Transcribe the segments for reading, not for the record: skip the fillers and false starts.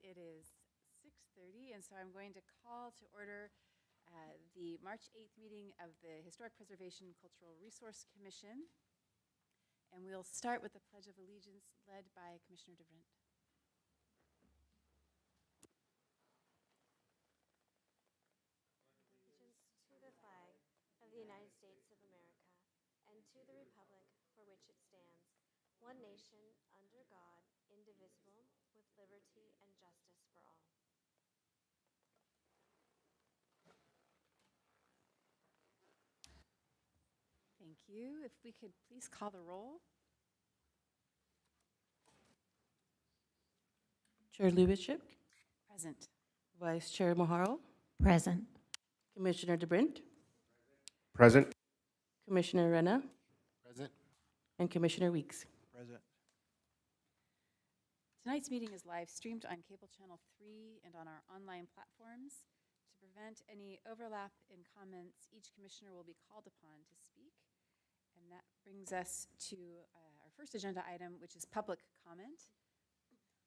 It is 6:30, and so I'm going to call to order the March 8th meeting of the Historic Preservation Cultural Resource Commission. And we'll start with the Pledge of Allegiance led by Commissioner DeVrent. Allegiance to the flag of the United States of America and to the republic for which it stands, one nation, under God, indivisible, with liberty and justice for all. Thank you. If we could please call the roll. Chair Lubitschik, Present. Vice Chair Maharo, Present. Commissioner DeBrint, Present. Commissioner Rena, Present. and Commissioner Weeks. Present. Tonight's meeting is live streamed on Cable Channel 3 and on our online platforms. To prevent any overlap in comments, each commissioner will be called upon to speak. And that brings us to our first agenda item, which is public comment.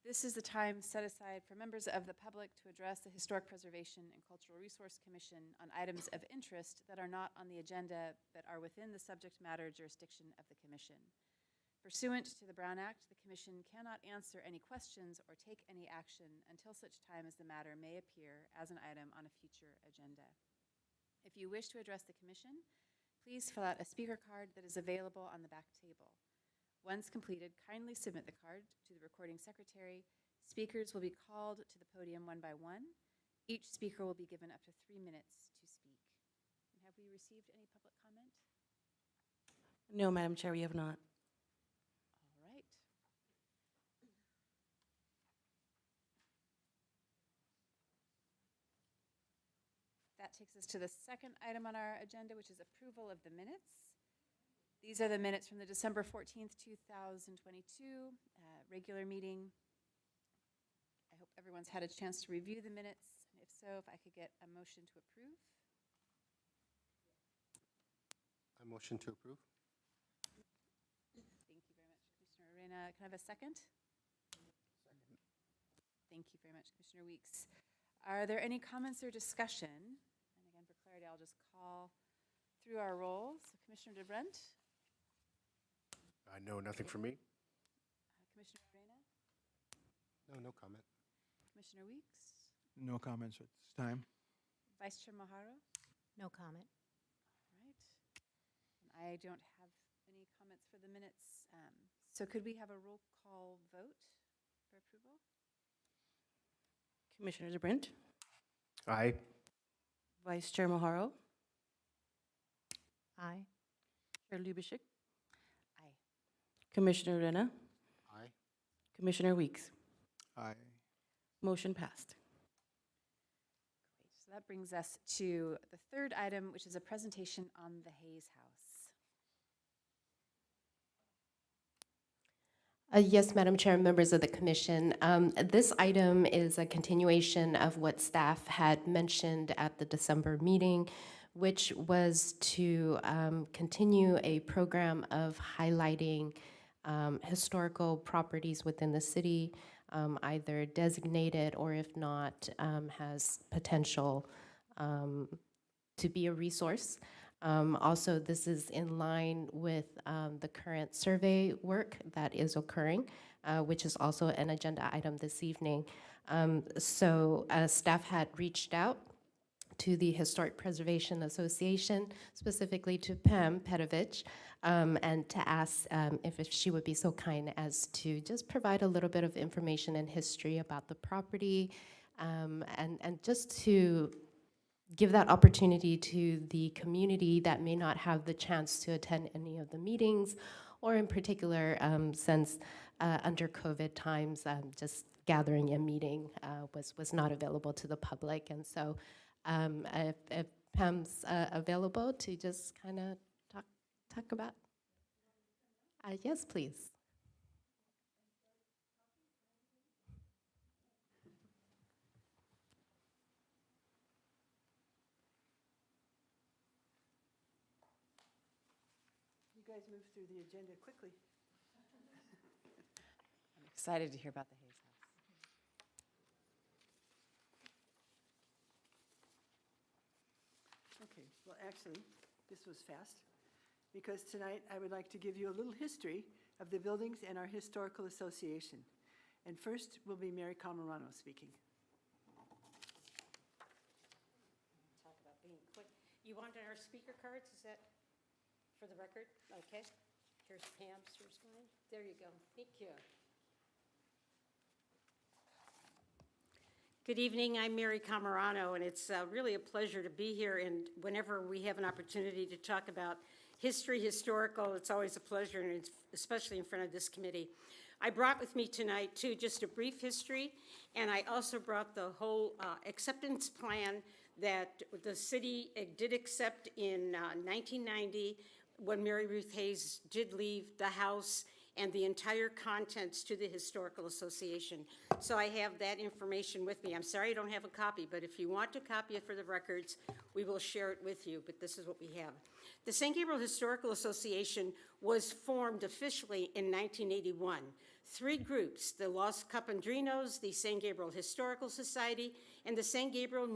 This is the time set aside for members of the public to address the Historic Preservation and Cultural Resource Commission on items of interest that are not on the agenda but are within the subject matter jurisdiction of the commission. Pursuant to the Brown Act, the commission cannot answer any questions or take any action until such time as the matter may appear as an item on a future agenda. If you wish to address the commission, please fill out a speaker card that is available on the back table. Once completed, kindly submit the card to the recording secretary. Speakers will be called to the podium one by one. Each speaker will be given up to 3 minutes to speak. And have we received any public comment? No, Madam Chair, we have not. All right. That takes us to the second item on our agenda, which is approval of the minutes. These are the minutes from the December 14th, 2022 regular meeting. I hope everyone's had a chance to review the minutes. And if so, if I could get a motion to approve. I motion to approve. Thank you very much, Commissioner Arena. Can I have a second? Second. Thank you very much, Commissioner Weeks. Are there any comments or discussion? And again, for clarity, I'll just call through our rolls. So Commissioner DeBrent? No, nothing for me. Commissioner Arena? No comment. Commissioner Weeks? No comments at this time. Vice Chair Maharo? No comment. All right. And I don't have any comments for the minutes. So could we have a roll call vote for approval? Commissioner DeBrint, Aye. Vice Chair Maharo, Aye. Chair Lubitschik, Aye. Commissioner Rena, Aye. Commissioner Weeks. Aye. Motion passed. Great. So that brings us to the third item, which is a presentation on the Hayes House. Yes, Madam Chair, members of the commission. This item is a continuation of what staff had mentioned at the December meeting, which was to continue a program of highlighting historical properties within the city, either designated or if not, has potential to be a resource. Also, this is in line with the current survey work that is occurring, which is also an agenda item this evening. So staff had reached out to the Historic Preservation Association, specifically to Pam Petovich, and to ask if she would be so kind as to just provide a little bit of information and history about the property, and just to give that opportunity to the community that may not have the chance to attend any of the meetings, or in particular, since under COVID times, just gathering a meeting was not available to the public. And so if Pam's available to just kind of talk about. Yes, please. You guys moved through the agenda quickly. I'm excited to hear about the Hayes House. Well, actually, this was fast, because tonight I would like to give you a little history of the buildings and our historical association. And first will be Mary Camarano speaking. Talk about being quick. You wanted our speaker cards, is that for the record? Okay. Here's Pam's, here's mine. There you go. Thank you. Good evening, I'm Mary Camarano, and it's really a pleasure to be here. And whenever we have an opportunity to talk about history, historical, it's always a pleasure, and it's especially in front of this committee. I brought with me tonight, too, just a brief history, and I also brought the whole acceptance plan that the city did accept in 1990 when Mary Ruth Hayes did leave the House, and the entire contents to the Historical Association. So I have that information with me. I'm sorry I don't have a copy, but if you want to copy it for the records, we will share it with you, but this is what we have. The San Gabriel Historical Association was formed officially in 1981. 3 groups, the Los Capandrinos, the San Gabriel Historical Society, and the San Gabriel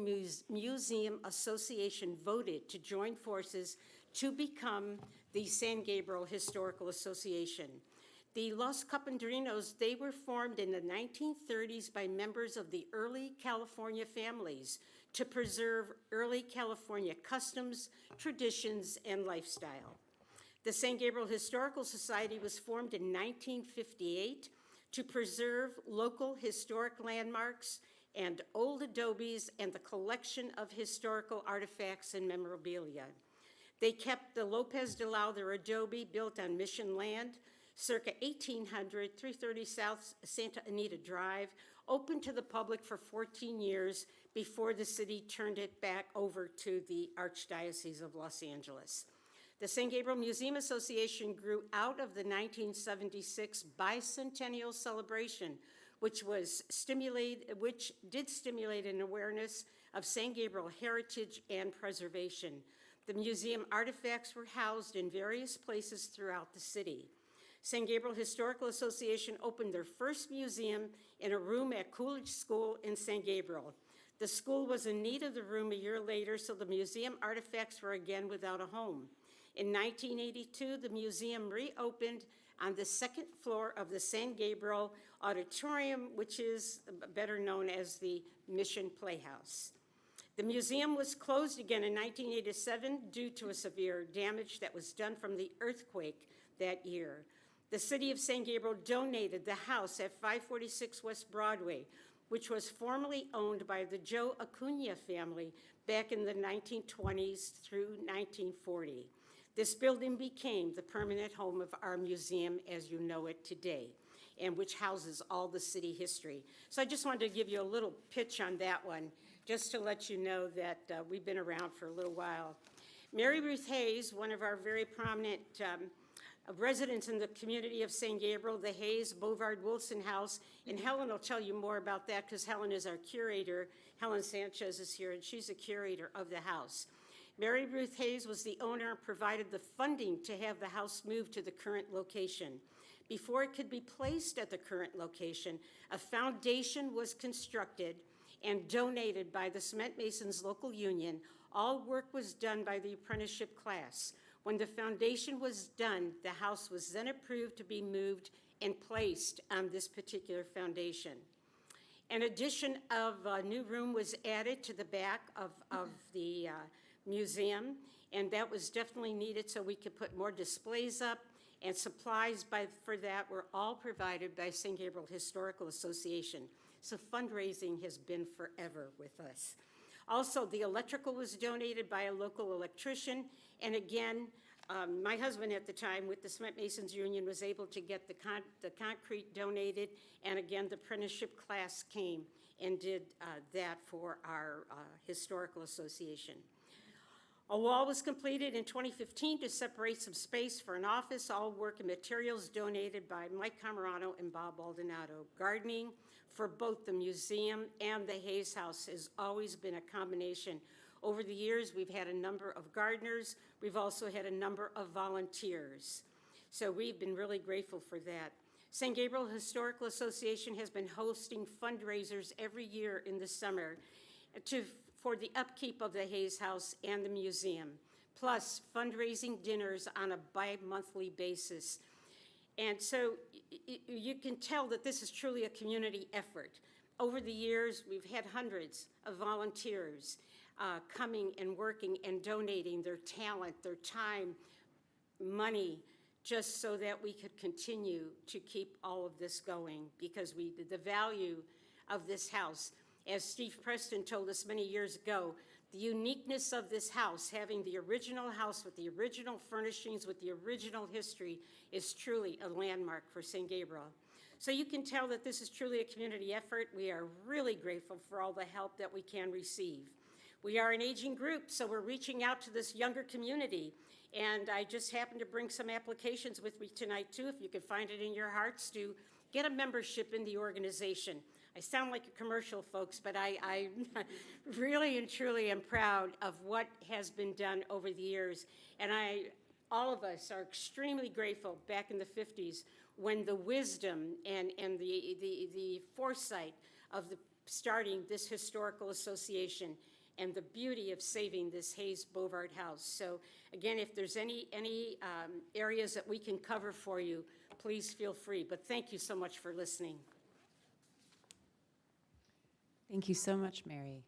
Museum Association voted to join forces to become the San Gabriel Historical Association. The Los Capandrinos, they were formed in the 1930s by members of the early California families to preserve early California customs, traditions, and lifestyle. The San Gabriel Historical Society was formed in 1958 to preserve local historic landmarks and old adobes and the collection of historical artifacts and memorabilia. They kept the Lopez de Lowther adobe built on Mission land, circa 1800, 330 South Santa Anita Drive, open to the public for 14 years before the city turned it back over to the Archdiocese of Los Angeles. The San Gabriel Museum Association grew out of the 1976 bicentennial celebration, which did stimulate an awareness of San Gabriel heritage and preservation. The museum artifacts were housed in various places throughout the city. San Gabriel Historical Association opened their first museum in a room at Coolidge School in San Gabriel. The school was in need of the room a year later, so the museum artifacts were again without a home. In 1982, the museum reopened on the second floor of the San Gabriel Auditorium, which is better known as the Mission Playhouse. The museum was closed again in 1987 due to a severe damage that was done from the earthquake that year. The city of San Gabriel donated the house at 546 West Broadway, which was formerly owned by the Joe Acuna family back in the 1920s through 1940. This building became the permanent home of our museum as you know it today, and which houses all the city history. So I just wanted to give you a little pitch on that one, just to let you know that we've been around for a little while. Mary Ruth Hayes, one of our very prominent residents in the community of San Gabriel, the Hayes Bovard Wilson House, and Helen will tell you more about that because Helen is our curator. Helen Sanchez is here, and she's a curator of the house. Mary Ruth Hayes was the owner and provided the funding to have the house moved to the current location. Before it could be placed at the current location, a foundation was constructed and donated by the Cement Masons Local Union. All work was done by the apprenticeship class. When the foundation was done, the house was then approved to be moved and placed on this particular foundation. An addition of a new room was added to the back of the museum, and that was definitely needed so we could put more displays up, and supplies for that were all provided by San Gabriel Historical Association. So fundraising has been forever with us. Also, the electrical was donated by a local electrician, and again, my husband at the time with the Cement Masons Union was able to get the concrete donated, and again, the apprenticeship class came and did that for our historical association. A wall was completed in 2015 to separate some space for an office. All work and materials donated by Mike Camarano and Bob Baldonado. Gardening for both the museum and the Hayes House has always been a combination. Over the years, we've had a number of gardeners. We've also had a number of volunteers. So we've been really grateful for that. San Gabriel Historical Association has been hosting fundraisers every year in the summer for the upkeep of the Hayes House and the museum, plus fundraising dinners on a bi-monthly basis. And so you can tell that this is truly a community effort. Over the years, we've had hundreds of volunteers coming and working and donating their talent, their time, money, just so that we could continue to keep all of this going, because the value of this house, as Steve Preston told us many years ago, the uniqueness of this house, having the original house with the original furnishings, with the original history, is truly a landmark for St. Gabriel. So you can tell that this is truly a community effort. We are really grateful for all the help that we can receive. We are an aging group, so we're reaching out to this younger community. And I just happened to bring some applications with me tonight, too, if you could find it in your hearts, to get a membership in the organization. I sound like a commercial, folks, but I really and truly am proud of what has been done over the years. And all of us are extremely grateful back in the 50s when the wisdom and the foresight of starting this historical association and the beauty of saving this Hayes Bovard house. So again, if there's any areas that we can cover for you, please feel free. But thank you so much for listening. Thank you so much, Mary.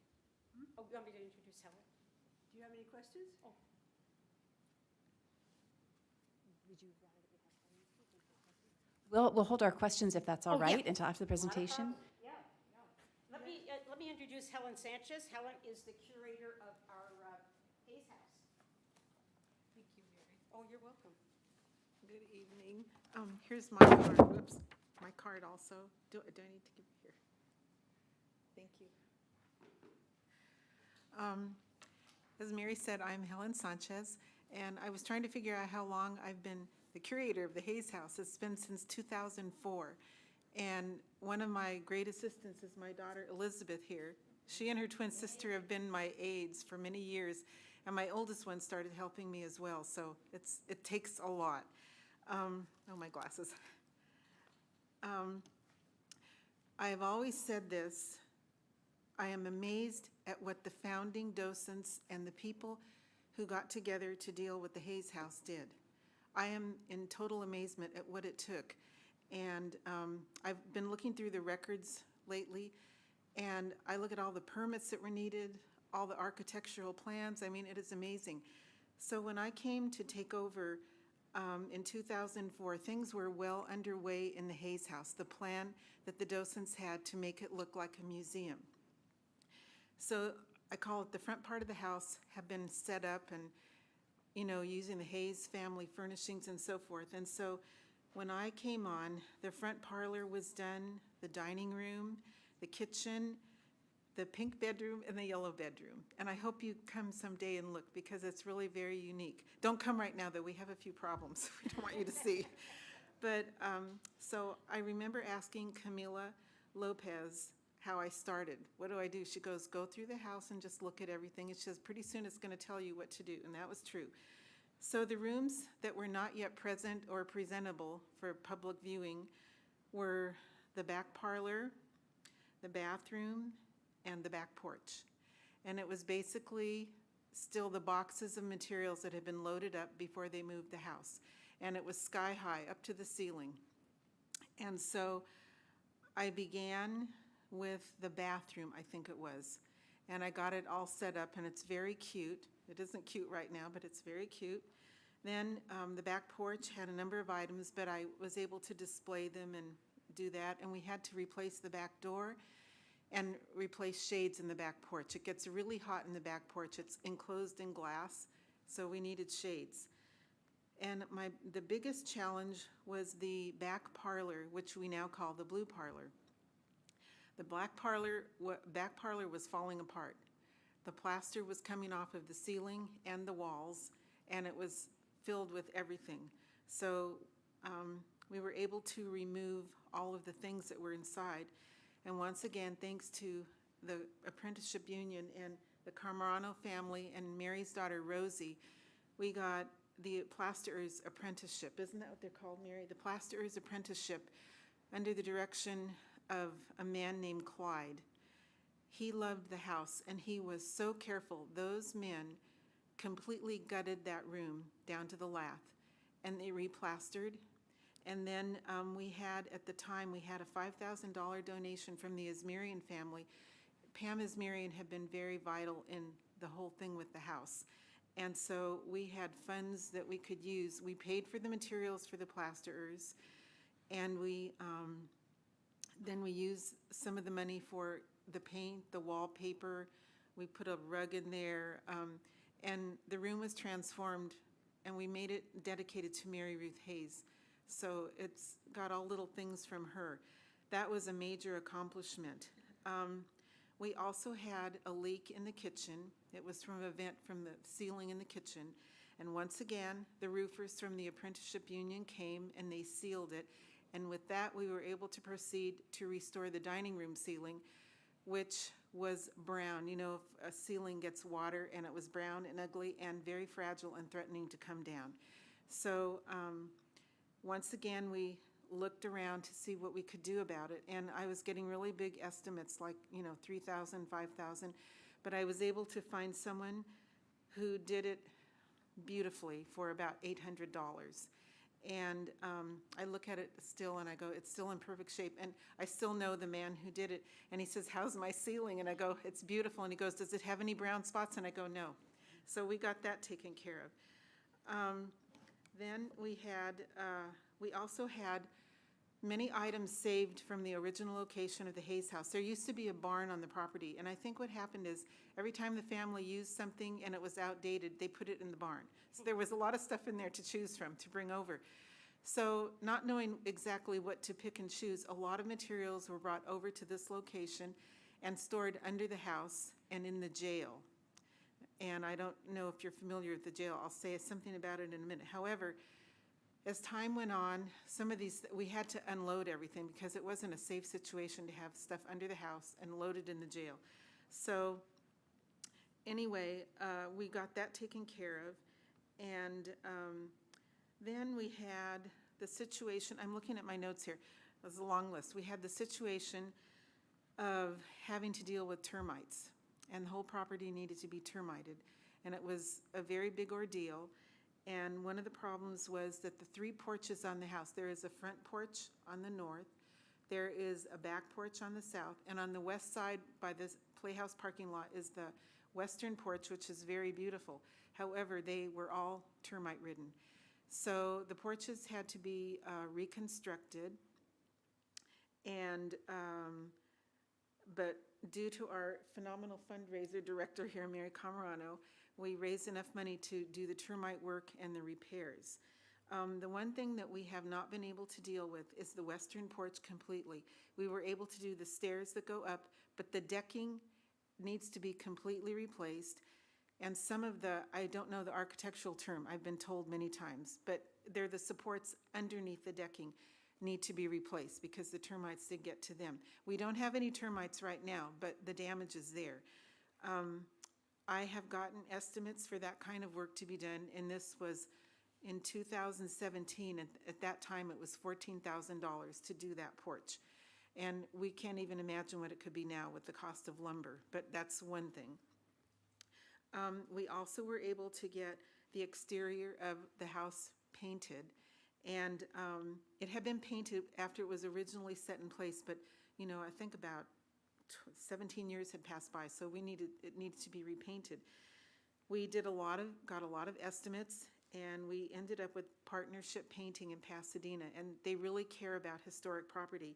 Oh, you want me to introduce Helen? Do you have any questions? We'll hold our questions, if that's all Oh, yeah. right, until after the presentation. Yeah, no. Let me introduce Helen Sanchez. Helen is the curator of our Hayes House. Thank you, Mary. Oh, you're welcome. Good evening. Here's my card. Whoops, my card also. Do I need to give it here? Thank you. As Mary said, I'm Helen Sanchez, and I was trying to figure out how long I've been the curator of the Hayes House. It's been since 2004. And one of my great assistants is my daughter Elizabeth here. She and her twin sister have been my aides for many years, and my oldest one started helping me as well, so it takes a lot. Oh, my glasses. I've always said this. I am amazed at what the founding docents and the people who got together to deal with the Hayes House did. I am in total amazement at what it took. And I've been looking through the records lately, and I look at all the permits that were needed, all the architectural plans. I mean, it is amazing. So when I came to take over in 2004, things were well underway in the Hayes House, the plan that the docents had to make it look like a museum. So I call it the front part of the house have been set up and, you know, using the Hayes family furnishings and so forth. And so when I came on, the front parlor was done, the dining room, the kitchen, the pink bedroom, and the yellow bedroom. And I hope you come someday and look, because it's really very unique. Don't come right now, though. We have a few problems we don't want you to see. But so I remember asking Camila Lopez how I started. What do I do? She goes, go through the house and just look at everything. And she says, pretty soon it's going to tell you what to do. And that was true. So the rooms that were not yet present or presentable for public viewing were the back parlor, the bathroom, and the back porch. And it was basically still the boxes of materials that had been loaded up before they moved the house. And it was sky high, up to the ceiling. And so I began with the bathroom, I think it was. And I got it all set up, and it's very cute. It isn't cute right now, but it's very cute. Then the back porch had a number of items, but I was able to display them and do that. And we had to replace the back door and replace shades in the back porch. It gets really hot in the back porch. It's enclosed in glass, so we needed shades. And the biggest challenge was the back parlor, which we now call the blue parlor. The back parlor was falling apart. The plaster was coming off of the ceiling and the walls, and it was filled with everything. So we were able to remove all of the things that were inside. And once again, thanks to the apprenticeship union and the Camarano family and Mary's daughter, Rosie, we got the plasterer's apprenticeship. Isn't that what they're called, Mary? The plasterer's apprenticeship under the direction of a man named Clyde. He loved the house, and he was so careful. Those men completely gutted that room down to the lath, and they replastered. And then we had, at the time, we had a $5,000 donation from the Asmirian family. Pam Asmirian had been very vital in the whole thing with the house. And so we had funds that we could use. We paid for the materials for the plasterers, and then we used some of the money for the paint, the wallpaper. We put a rug in there, and the room was transformed, and we made it dedicated to Mary Ruth Hayes. So it's got all little things from her. That was a major accomplishment. We also had a leak in the kitchen. It was from a vent from the ceiling in the kitchen. And once again, the roofers from the apprenticeship union came and they sealed it. And with that, we were able to proceed to restore the dining room ceiling, which was brown. You know, if a ceiling gets water, and it was brown and ugly and very fragile and threatening to come down. So once again, we looked around to see what we could do about it, and I was getting really big estimates, like, you know, $3,000, $5,000, but I was able to find someone who did it beautifully for about $800. And I look at it still and I go, it's still in perfect shape. And I still know the man who did it. And he says, how's my ceiling? And I go, it's beautiful. And he goes, does it have any brown spots? And I go, no. So we got that taken care of. Then we also had many items saved from the original location of the Hayes house. There used to be a barn on the property, and I think what happened is every time the family used something and it was outdated, they put it in the barn. So there was a lot of stuff in there to choose from, to bring over. So not knowing exactly what to pick and choose, a lot of materials were brought over to this location and stored under the house and in the jail. And I don't know if you're familiar with the jail. I'll say something about it in a minute. However, as time went on, some of these, we had to unload everything because it wasn't a safe situation to have stuff under the house and loaded in the jail. So anyway, we got that taken care of. And then we had the situation, I'm looking at my notes here, it was a long list. We had the situation of having to deal with termites, and the whole property needed to be termited. And it was a very big ordeal. And one of the problems was that the 3 porches on the house, there is a front porch on the north, there is a back porch on the south, and on the west side by the Playhouse parking lot is the western porch, which is very beautiful. However, they were all termite ridden. So the porches had to be reconstructed, and but due to our phenomenal fundraiser director here, Mary Camarano, we raised enough money to do the termite work and the repairs. The one thing that we have not been able to deal with is the western porch completely. We were able to do the stairs that go up, but the decking needs to be completely replaced. And some of the, I don't know the architectural term, I've been told many times, but they're the supports underneath the decking need to be replaced because the termites did get to them. We don't have any termites right now, but the damage is there. I have gotten estimates for that kind of work to be done, and this was in 2017. At that time, it was $14,000 to do that porch. And we can't even imagine what it could be now with the cost of lumber, but that's one thing. We also were able to get the exterior of the house painted, and it had been painted after it was originally set in place, but you know, I think about 17 years had passed by, so it needed to be repainted. We got a lot of estimates, and we ended up with Partnership Painting in Pasadena, and they really care about historic property.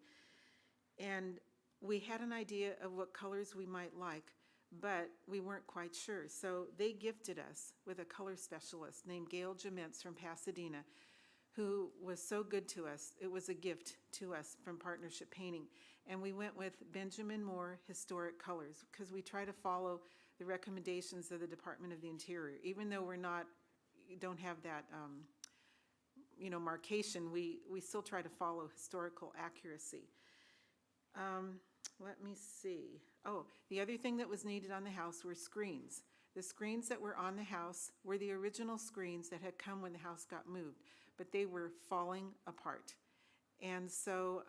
And we had an idea of what colors we might like, but we weren't quite sure. So they gifted us with a color specialist named Gail Jamentz from Pasadena, who was so good to us. It was a gift to us from Partnership Painting. And we went with Benjamin Moore Historic Colors because we try to follow the recommendations of the Department of the Interior. Even though don't have that markation, we still try to follow historical accuracy. Let me see. Oh, the other thing that was needed on the house were screens. The screens that were on the house were the original screens that had come when the house got moved, but they were falling apart. And so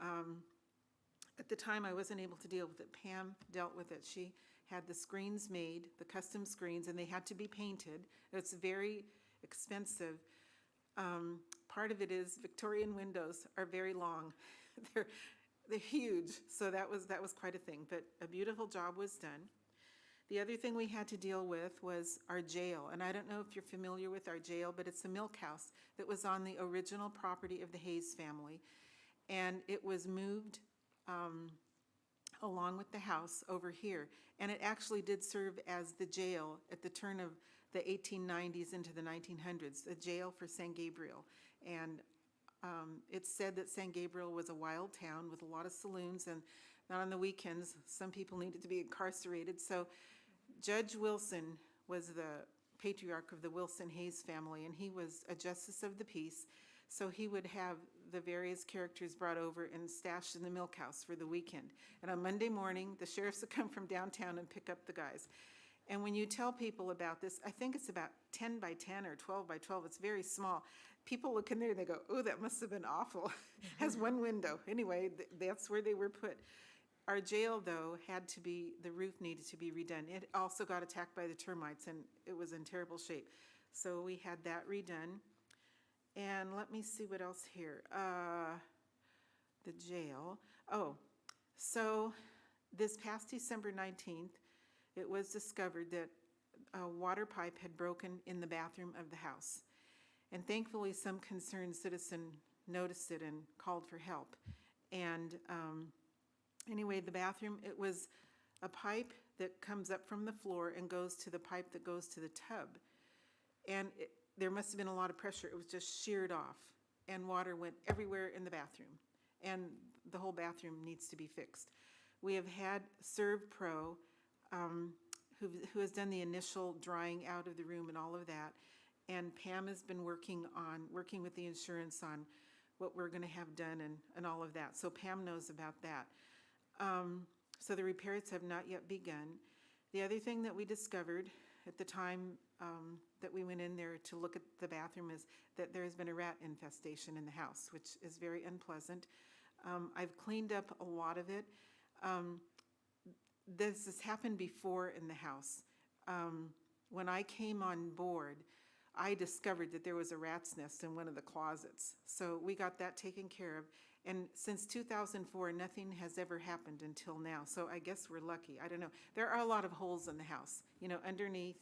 At the time, I wasn't able to deal with it. Pam dealt with it. She had the screens made, the custom screens, and they had to be painted. It's very expensive. Part of it is Victorian windows are very long. They're huge, so that was quite a thing, but a beautiful job was done. The other thing we had to deal with was our jail, and I don't know if you're familiar with our jail, but it's a milk house that was on the original property of the Hayes family, and it was moved along with the house over here, and it actually did serve as the jail at the turn of the 1890s into the 1900s, a jail for San Gabriel. And it's said that San Gabriel was a wild town with a lot of saloons, and not on the weekends, some people needed to be incarcerated. So Judge Wilson was the patriarch of the Wilson Hayes family, and he was a justice of the peace. So he would have the various characters brought over and stashed in the milk house for the weekend. And on Monday morning, the sheriffs would come from downtown and pick up the guys. And when you tell people about this, I think it's about 10 by 10 or 12 by 12. It's very small. People look in there and they go, oh, that must have been awful. Has one window. Anyway, that's where they were put. Our jail, though, the roof needed to be redone. It also got attacked by the termites, and it was in terrible shape. So we had that redone. And let me see what else here. The jail. Oh, so this past December 19th, it was discovered that a water pipe had broken in the bathroom of the house. And thankfully, some concerned citizen noticed it and called for help. And anyway, the bathroom, it was a pipe that comes up from the floor and goes to the pipe that goes to the tub. And there must have been a lot of pressure. It was just sheared off, and water went everywhere in the bathroom. And the whole bathroom needs to be fixed. We have had ServPro, who has done the initial drying out of the room and all of that. And Pam has been working with the insurance on what we're going to have done and all of that. So Pam knows about that. So the repairs have not yet begun. The other thing that we discovered at the time that we went in there to look at the bathroom is that there has been a rat infestation in the house, which is very unpleasant. I've cleaned up a lot of it. This has happened before in the house. When I came on board, I discovered that there was a rat's nest in one of the closets. So we got that taken care of. And since 2004, nothing has ever happened until now. So I guess we're lucky. I don't know. There are a lot of holes in the house, underneath.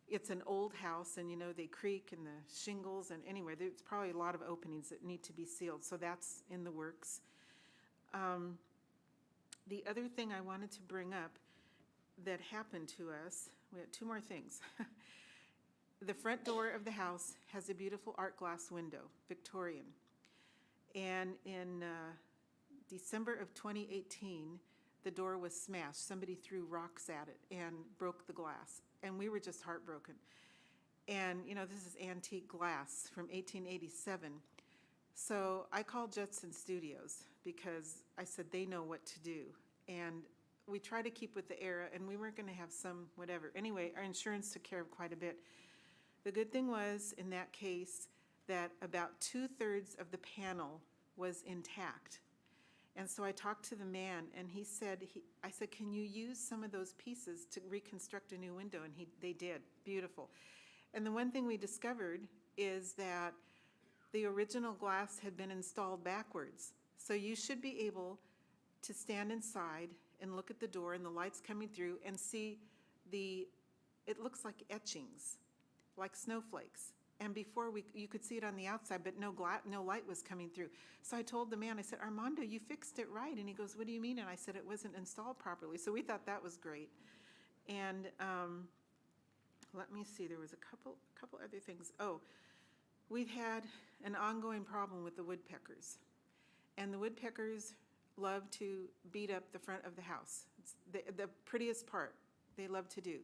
It's an old house, and, they creak and the shingles. And anyway, there's probably a lot of openings that need to be sealed. So that's in the works. The other thing I wanted to bring up that happened to us, we had two more things. The front door of the house has a beautiful art glass window, Victorian. And in December of 2018, the door was smashed. Somebody threw rocks at it and broke the glass. And we were just heartbroken. And, this is antique glass from 1887. So I called Judson Studios because I said they know what to do. And we try to keep with the era, and we weren't going to have some whatever. Anyway, our insurance took care of quite a bit. The good thing was, in that case, that about 2/3 of the panel was intact. And so I talked to the man, and he said, I said, can you use some of those pieces to reconstruct a new window? And they did. Beautiful. And the one thing we discovered is that the original glass had been installed backwards. So you should be able to stand inside and look at the door and the lights coming through and see it looks like etchings, like snowflakes. And before you could see it on the outside, but no light was coming through. So I told the man, I said, Armando, you fixed it right. And he goes, what do you mean? And I said, it wasn't installed properly. So we thought that was great. And let me see, there was a couple other things. Oh, we've had an ongoing problem with the woodpeckers. And the woodpeckers love to beat up the front of the house. It's the prettiest part they love to do.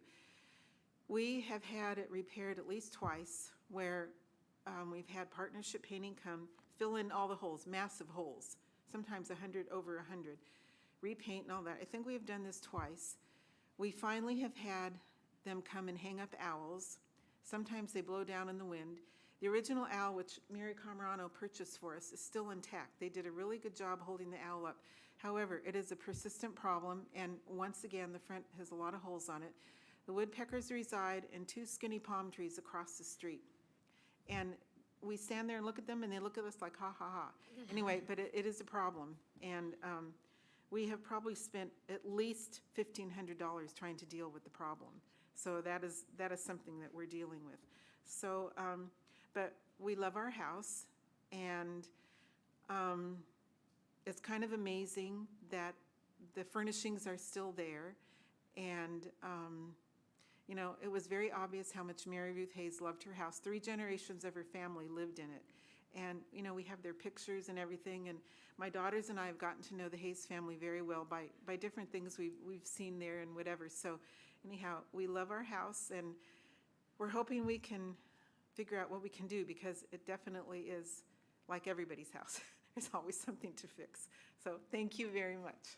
We have had it repaired at least twice, where we've had Partnership Painting come, fill in all the holes, massive holes, sometimes over 100, repaint and all that. I think we have done this twice. We finally have had them come and hang up owls. Sometimes they blow down in the wind. The original owl, which Mary Camarano purchased for us, is still intact. They did a really good job holding the owl up. However, it is a persistent problem, and once again, the front has a lot of holes on it. The woodpeckers reside in 2 skinny palm trees across the street. And we stand there and look at them, and they look at us like, ha, ha, ha. Anyway, but it is a problem. And we have probably spent at least $1,500 trying to deal with the problem. So that is something that we're dealing with. So, but we love our house, and it's kind of amazing that the furnishings are still there. And, you know, it was very obvious how much Mary Ruth Hayes loved her house. 3 generations of her family lived in it. And, you know, we have their pictures and everything. And my daughters and I have gotten to know the Hayes family very well by different things we've seen there and whatever. So anyhow, we love our house, and we're hoping we can figure out what we can do, because it definitely is like everybody's house. There's always something to fix. So thank you very much.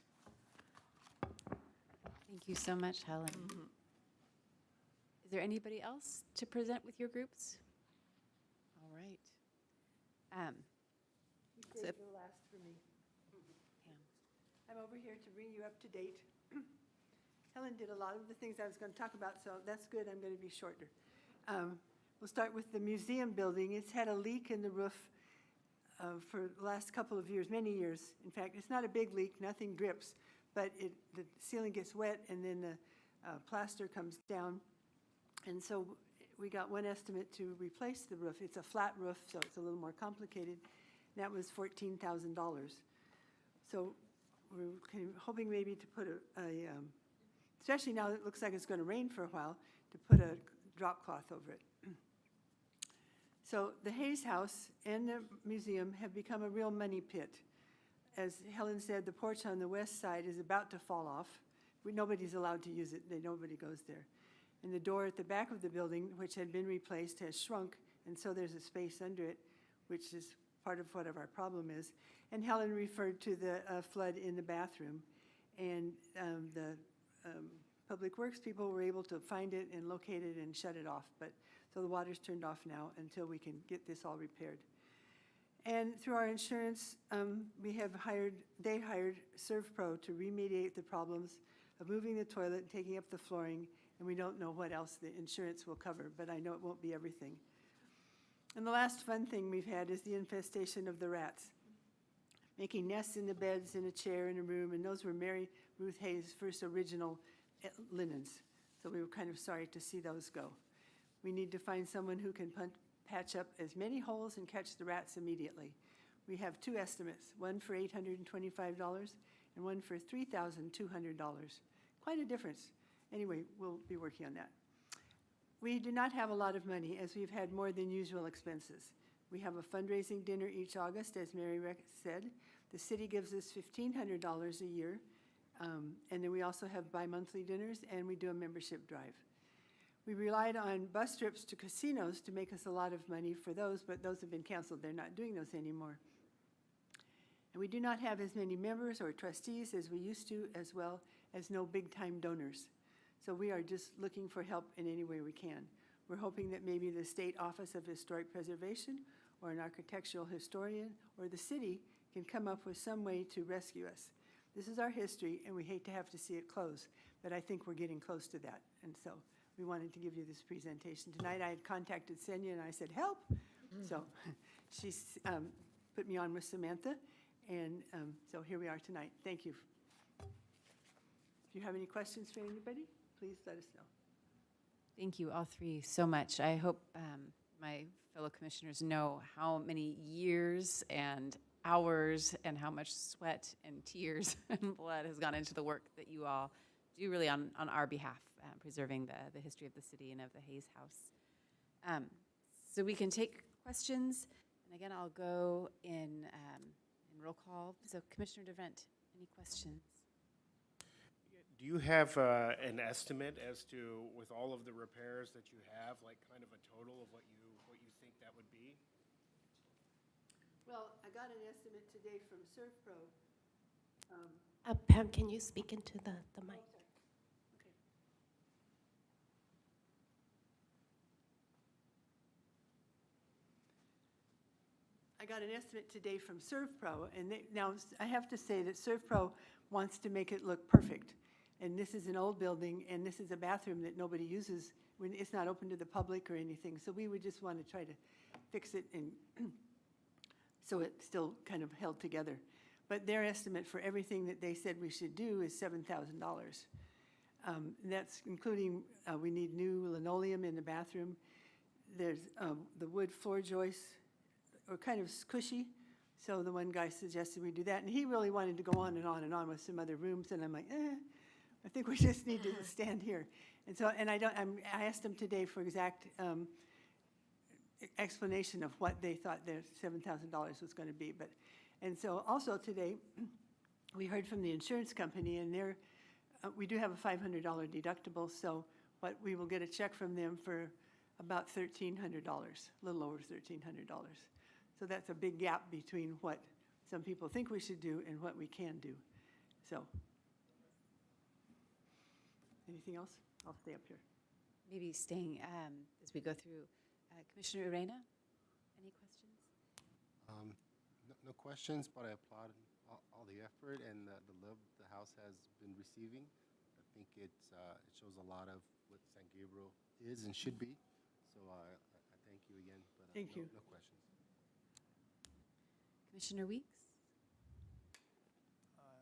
Thank you so much, Helen. Is there anybody else to present with your groups? All right. You saved the last for me. I'm over here to bring you up to date. Helen did a lot of the things I was going to talk about, so that's good. I'm going to be shorter. We'll start with the museum building. It's had a leak in the roof for the last couple of years, many years. In fact, it's not a big leak, nothing drips, but the ceiling gets wet, and then the plaster comes down. And so we got one estimate to replace the roof. It's a flat roof, so it's a little more complicated. That was $14,000. So we're kind of hoping maybe to put especially now it looks like it's going to rain for a while, to put a drop cloth over it. So the Hayes House and the museum have become a real money pit. As Helen said, the porch on the west side is about to fall off. Nobody's allowed to use it. Nobody goes there. And the door at the back of the building, which had been replaced, has shrunk, and so there's a space under it, which is part of whatever our problem is. And Helen referred to the flood in the bathroom. And the Public Works people were able to find it and locate it and shut it off. So the water's turned off now until we can get this all repaired. And through our insurance, they hired ServPro to remediate the problems of moving the toilet and taking up the flooring, and we don't know what else the insurance will cover, but I know it won't be everything. And the last fun thing we've had is the infestation of the rats, making nests in the beds, in a chair, in a room, and those were Mary Ruth Hayes' first original linens. So we were kind of sorry to see those go. We need to find someone who can patch up as many holes and catch the rats immediately. We have 2 estimates, one for $825 and one for $3,200. Quite a difference. Anyway, we'll be working on that. We do not have a lot of money, as we've had more than usual expenses. We have a fundraising dinner each August, as Mary said. The city gives us $1,500 a year, and then we also have bi-monthly dinners, and we do a membership drive. We relied on bus trips to casinos to make us a lot of money for those, but those have been canceled. They're not doing those anymore. And we do not have as many members or trustees as we used to, as well as no big-time donors. So we are just looking for help in any way we can. We're hoping that maybe the State Office of Historic Preservation or an architectural historian or the city can come up with some way to rescue us. This is our history, and we hate to have to see it close, but I think we're getting close to that. And so we wanted to give you this presentation. Tonight I had contacted Senya and I said, help. So she's put me on with Samantha, and so here we are tonight. Thank you. If you have any questions for anybody, please let us know. Thank you, all three, so much. I hope my fellow commissioners know how many years and hours and how much sweat and tears and blood has gone into the work that you all do really on our behalf, preserving the history of the city and of the Hayes House. So we can take questions, and again, I'll go in roll call. So Commissioner DeVrent, any questions? Do you have an estimate as to, with all of the repairs that you have, like kind of a total of what you think that would be? Well, I got an estimate today from ServPro. Pam, can you speak into the mic? Okay. I got an estimate today from ServPro, and now I have to say that ServPro wants to make it look perfect. And this is an old building, and this is a bathroom that nobody uses when it's not open to the public or anything. So we would just want to try to fix it and so it's still kind of held together. But their estimate for everything that they said we should do is $7,000. That's including, we need new linoleum in the bathroom. There's the wood floor joists are kind of cushy, so the one guy suggested we do that. And he really wanted to go on and on and on with some other rooms, and I'm like, I think we just need to stand here. And so, and I asked them today for exact explanation of what they thought their $7,000 was going to be. But, and so also today, we heard from the insurance company, and they're, we do have a $500 deductible, so what we will get a check from them for about $1,300, a little over $1,300. So that's a big gap between what some people think we should do and what we can do. So, anything else? I'll stay up here. Maybe staying as we go through. Commissioner Urena, any questions? No questions, but I applaud all the effort and the love the House has been receiving. I think it shows a lot of what San Gabriel is and should be. So I thank you again. But, Thank you. No questions. Commissioner Weeks?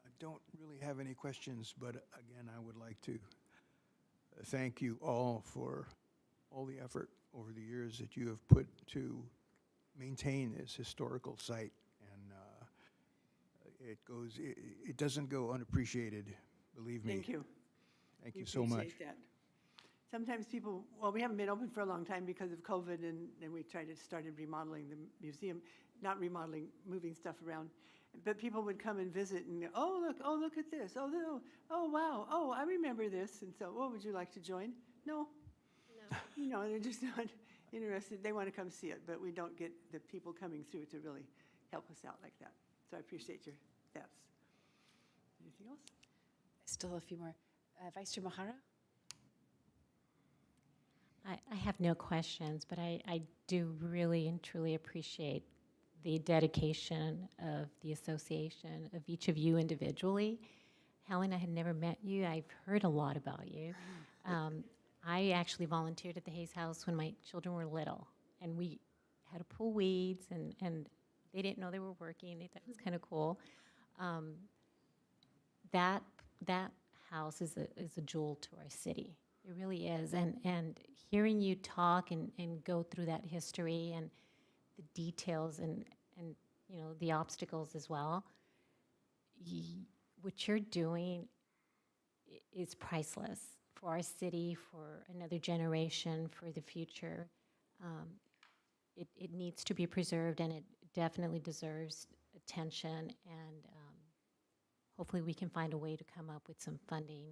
I don't really have any questions, but again, I would like to thank you all for all the effort over the years that you have put to maintain this historical site. And it doesn't go unappreciated, believe me. Thank you. Thank We you so much. appreciate that. Sometimes people, well, we haven't been open for a long time because of COVID, and then we started remodeling the museum, not remodeling, moving stuff around. But people would come and visit and go, oh, look at this. Oh, wow. Oh, I remember this. And so, would you like to join? No. You know, they're just not interested. They want to come see it, but we don't get the people coming through to really help us out like that. So I appreciate your thoughts. Anything else? Still a few more. Vice Chair Mahara? I have no questions, but I do really and truly appreciate the dedication of the association, of each of you individually. Helen, I had never met you. I've heard a lot about you. I actually volunteered at the Hayes House when my children were little, and we had to pull weeds, and they didn't know they were working. They thought it was kind of cool. That house is a jewel to our city. It really is. And hearing you talk and go through that history and the details and you know, the obstacles as well, what you're doing is priceless for our city, for another generation, for the future. It needs to be preserved, and it definitely deserves attention, and hopefully we can find a way to come up with some funding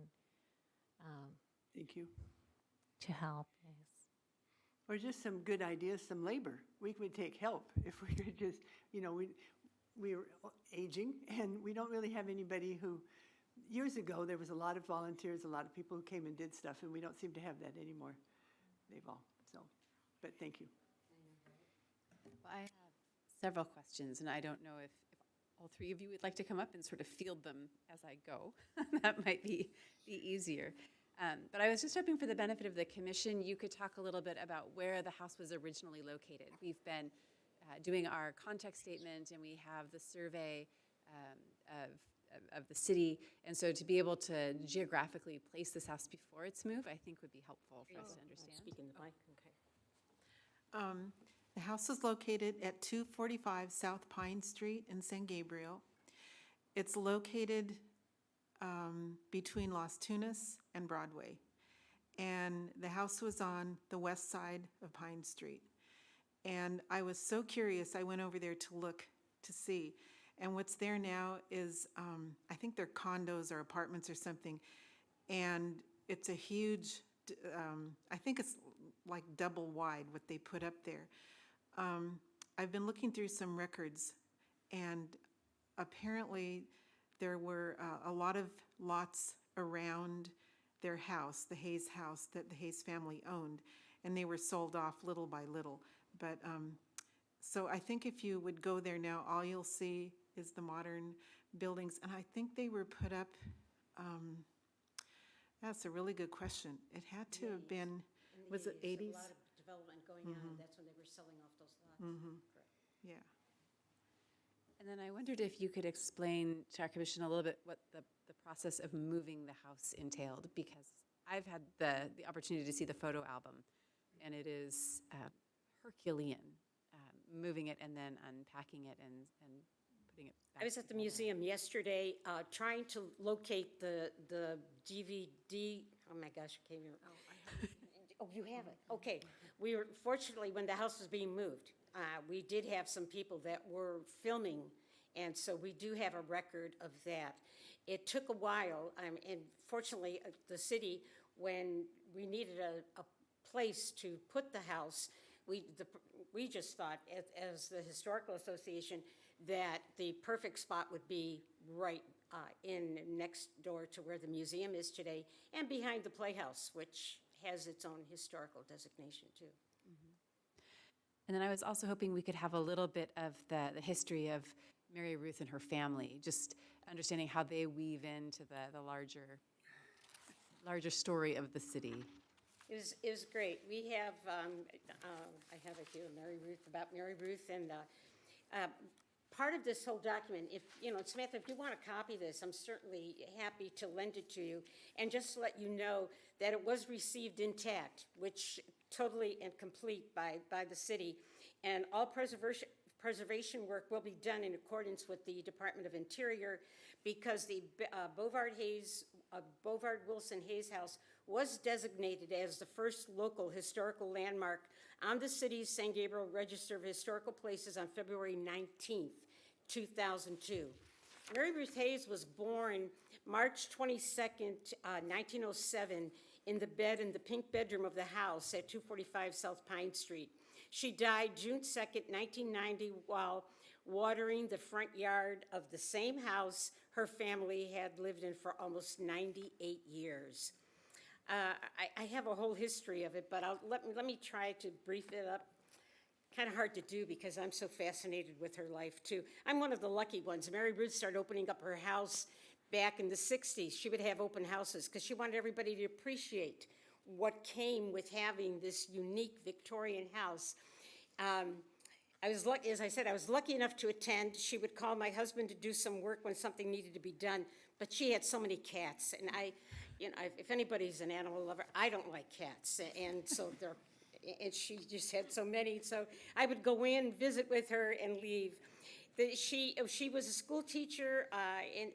Thank you. to help. Yes. Or just some good ideas, some labor. We would take help if we could just, you know, we're aging, and we don't really have anybody who, years ago, there was a lot of volunteers, a lot of people who came and did stuff, and we don't seem to have that anymore. They've all, so, but thank you. Well, I have several questions, and I don't know if all three of you would like to come up and sort of field them as I go. That might be easier. But I was just hoping, for the benefit of the commission, you could talk a little bit about where the house was originally located. We've been doing our context statement, and we have the survey of the city, and so to be able to geographically place this house before its move, I think would be helpful for us to understand. Speak in the mic, okay. The house is located at 245 South Pine Street in San Gabriel. It's located between Las Tunas and Broadway. And the house was on the west side of Pine Street. And I was so curious, I went over there to look to see. And what's there now is, I think they're condos or apartments or something. And it's a huge, I think it's like double wide what they put up there. I've been looking through some records, and apparently there were a lot of lots around their house, the Hayes house that the Hayes family owned, and they were sold off little by little. But So I think if you would go there now, all you'll see is the modern buildings. And I think they were put up, that's a really good question. It had to have been, was it 80s? A lot of development going on, that's when they were selling off those lots. Correct. Yeah. And then I wondered if you could explain to our commission a little bit what the process of moving the house entailed, because I've had the opportunity to see the photo album, and it is Herculean, moving it and then unpacking it and putting it back I was at the together. museum yesterday, trying to locate the DVD, oh my gosh, I can't even. Oh, you have it, okay. We were, fortunately, when the house was being moved, we did have some people that were filming, and so we do have a record of that. It took a while, and fortunately, the city, when we needed a place to put the house, we just thought, as the Historical Association, that the perfect spot would be right in next door to where the museum is today, and behind the Playhouse, which has its own historical designation, too. And then I was also hoping we could have a little bit of the history of Mary Ruth and her family, just understanding how they weave into the larger story of the city. It was great. We have, I have it here, about Mary Ruth, and part of this whole document, if, Samantha, if you want to copy this, I'm certainly happy to lend it to you, and just to let you know that it was received intact, which totally and complete by the city, and all preservation work will be done in accordance with the Department of Interior, because the Bovard Wilson Hayes House was designated as the first local historical landmark on the city's San Gabriel Register of Historical Places on February 19th, 2002. Mary Ruth Hayes was born March 22nd, 1907, in the bed in the pink bedroom of the house at 245 South Pine Street. She died June 2nd, 1990, while watering the front yard of the same house her family had lived in for almost 98 years. I have a whole history of it, but let me try to brief it up. Kind of hard to do because I'm so fascinated with her life, too. I'm one of the lucky ones. Mary Ruth started opening up her house back in the 60s. She would have open houses because she wanted everybody to appreciate what came with having this unique Victorian house. I was lucky, as I said, I was lucky enough to attend. She would call my husband to do some work when something needed to be done, but she had so many cats, and if anybody's an animal lover, I don't like cats, and so and she just had so many, so I would go in, visit with her, and leave. She was a school teacher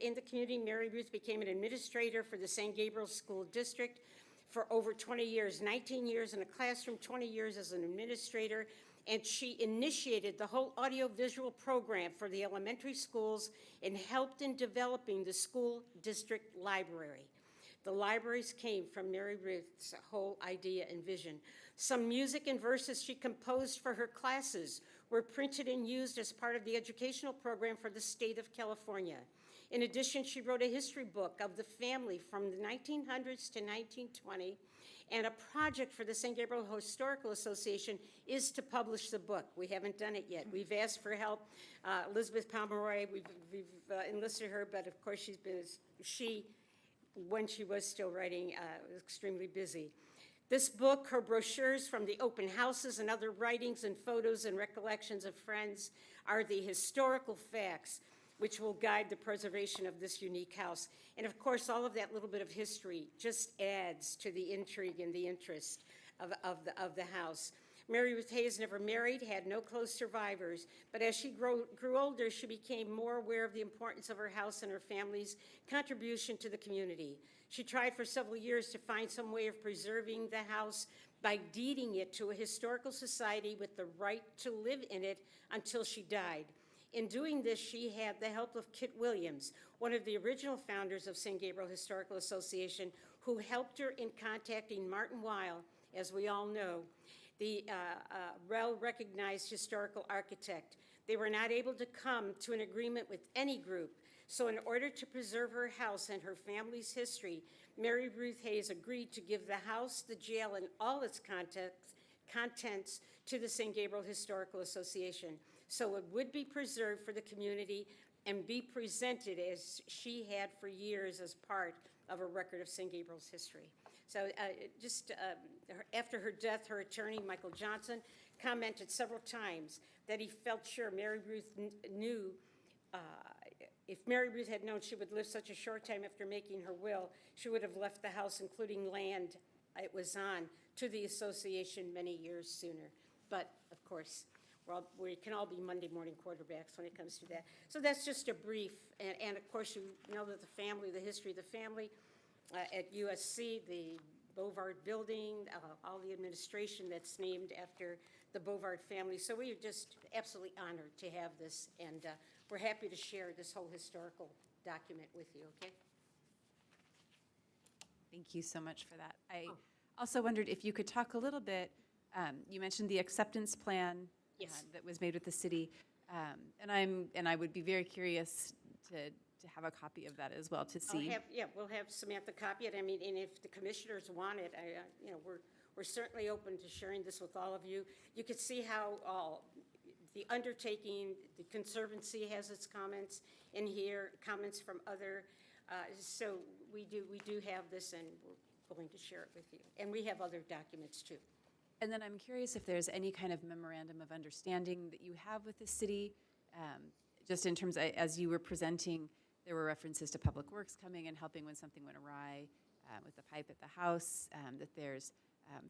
in the community. Mary Ruth became an administrator for the San Gabriel School District for over 20 years, 19 years in a classroom, 20 years as an administrator, and she initiated the whole audiovisual program for the elementary schools and helped in developing the school district library. The libraries came from Mary Ruth's whole idea and vision. Some music and verses she composed for her classes were printed and used as part of the educational program for the state of California. In addition, she wrote a history book of the family from the 1900s to 1920, and a project for the San Gabriel Historical Association is to publish the book. We haven't done it yet. We've asked for help. Elizabeth Pomeroy, we've enlisted her, but of course when she was still writing, was extremely busy. This book, her brochures from the open houses and other writings and photos and recollections of friends are the historical facts which will guide the preservation of this unique house. And of course, all of that little bit of history just adds to the intrigue and the interest of the house. Mary Ruth Hayes never married, had no close survivors, but as she grew older, she became more aware of the importance of her house and her family's contribution to the community. She tried for several years to find some way of preserving the house by deeding it to a historical society with the right to live in it until she died. In doing this, she had the help of Kit Williams, one of the original founders of San Gabriel Historical Association, who helped her in contacting Martin Weil, as we all know, the well-recognized historical architect. They were not able to come to an agreement with any group, so in order to preserve her house and her family's history, Mary Ruth Hayes agreed to give the house, the jail, and all its contents to the St. Gabriel Historical Association. So it would be preserved for the community and be presented as she had for years as part of a record of St. Gabriel's history. So after her death, her attorney, Michael Johnson, commented several times that he felt sure Mary Ruth knew, if Mary Ruth had known she would live such a short time after making her will, she would have left the house, including land it was on, to the association many years sooner. But, of course, we can all be Monday morning quarterbacks when it comes to that. So that's just a brief, and of course, you know that the history of the family at USC, the Bovard Building, all the administration that's named after the Bovard family. So we are just absolutely honored to have this, and we're happy to share this whole historical document with you, okay? Thank you so much for that. I also wondered if you could talk a little bit, you mentioned the acceptance plan Yes. that was made with the city, and I would be very curious to have a copy of that as well, to see. We'll have Samantha copy it. I mean, and if the commissioners want it, we're certainly open to sharing this with all of you. You could see how the undertaking, the Conservancy has its comments in here, comments from other, so we do have this, and we're willing to share it with you. And we have other documents too. And then I'm curious if there's any kind of memorandum of understanding that you have with the city, just in terms, as you were presenting, there were references to Public Works coming and helping when something went awry with the pipe at the house, that there's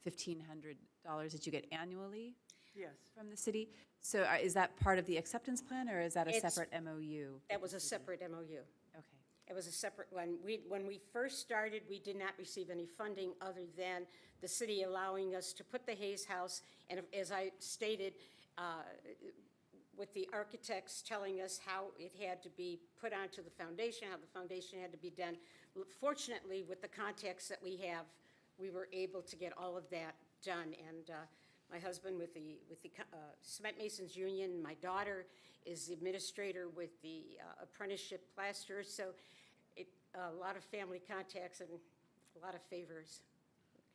$1,500 that you get annually Yes. from the city. So is that part of the acceptance plan, or is that a It's- separate MOU? That was a separate MOU. Okay. It was a separate one. When we first started, we did not receive any funding other than the city allowing us to put the Hayes House, and as I stated, with the architects telling us how it had to be put onto the foundation, how the foundation had to be done. Fortunately, with the contacts that we have, we were able to get all of that done. And my husband with the Cement Masons Union, my daughter is the administrator with the apprenticeship plasterers. So a lot of family contacts and a lot of favors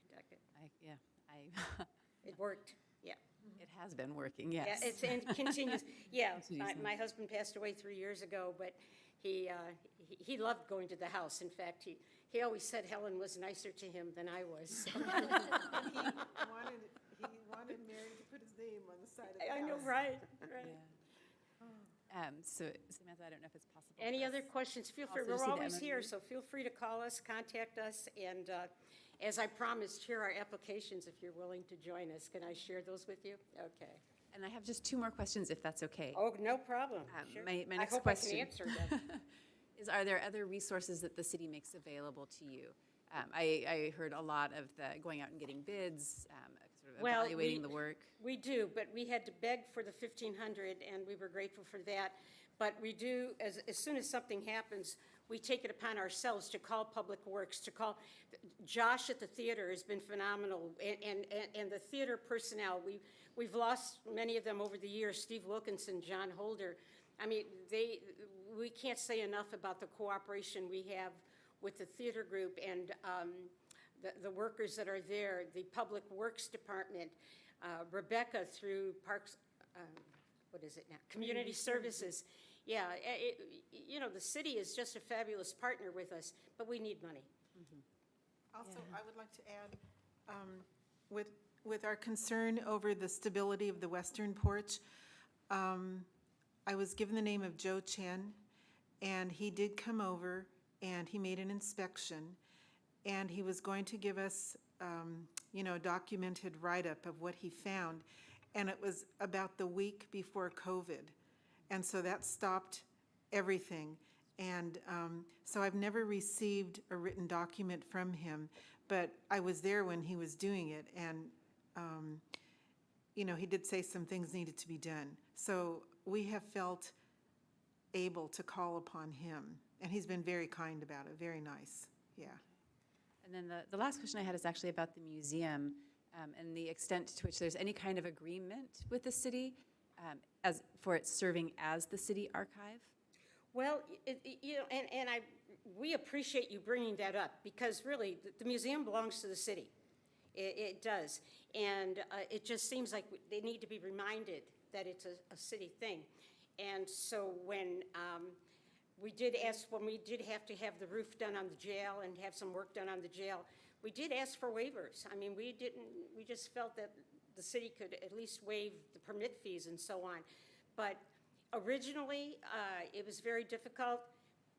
conducted. It worked, yeah. It has been working, yes. Yeah, and it continues. Yeah, Continues. my husband passed away 3 years ago, but he loved going to the house. In fact, he always said Helen was nicer to him than I was. He wanted Mary to put his name on the side of the house. I know, right. So Samantha, I don't know if it's possible. Any for other us questions? Feel free. also to We're see the always here, MOU? so feel free to call us, contact us, and as I promised, here are applications if you're willing to join us. Can I share those with you? Okay. And I have just two more questions, if that's okay. Oh, no problem. Sure. My I next hope question I can answer them. is, are there other resources that the city makes available to you? I heard a lot of the going out and getting bids, sort of Well, evaluating the work. We do, but we had to beg for the 1,500, and we were grateful for that. But we do, as soon as something happens, we take it upon ourselves to call Public Works, to call. Josh at the theater has been phenomenal, and the theater personnel, we've lost many of them over the years, Steve Wilkinson, John Holder. I mean, we can't say enough about the cooperation we have with the theater group and the workers that are there, the Public Works Department, Rebecca through Parks, what is it now? Community Services. Yeah, the city is just a fabulous partner with us, but we need money. Also, I would like to add, with our concern over the stability of the western porch, I was given the name of Joe Chen, and he did come over, and he made an inspection, and he was going to give us, a documented write-up of what he found, and it was about the week before COVID, and so that stopped everything. And so I've never received a written document from him, but I was there when he was doing it, and, he did say some things needed to be done. So we have felt able to call upon him, and he's been very kind about it, very nice, yeah. And then the last question I had is actually about the museum and the extent to which there's any kind of agreement with the city as for it serving as the city archive. Well, we appreciate you bringing that up, because really, the museum belongs to the city. It does. And it just seems like they need to be reminded that it's a city thing. And so when we did ask, when we did have to have the roof done on the jail and have some work done on the jail, we did ask for waivers. I mean, we just felt that the city could at least waive the permit fees and so on. But originally, it was very difficult,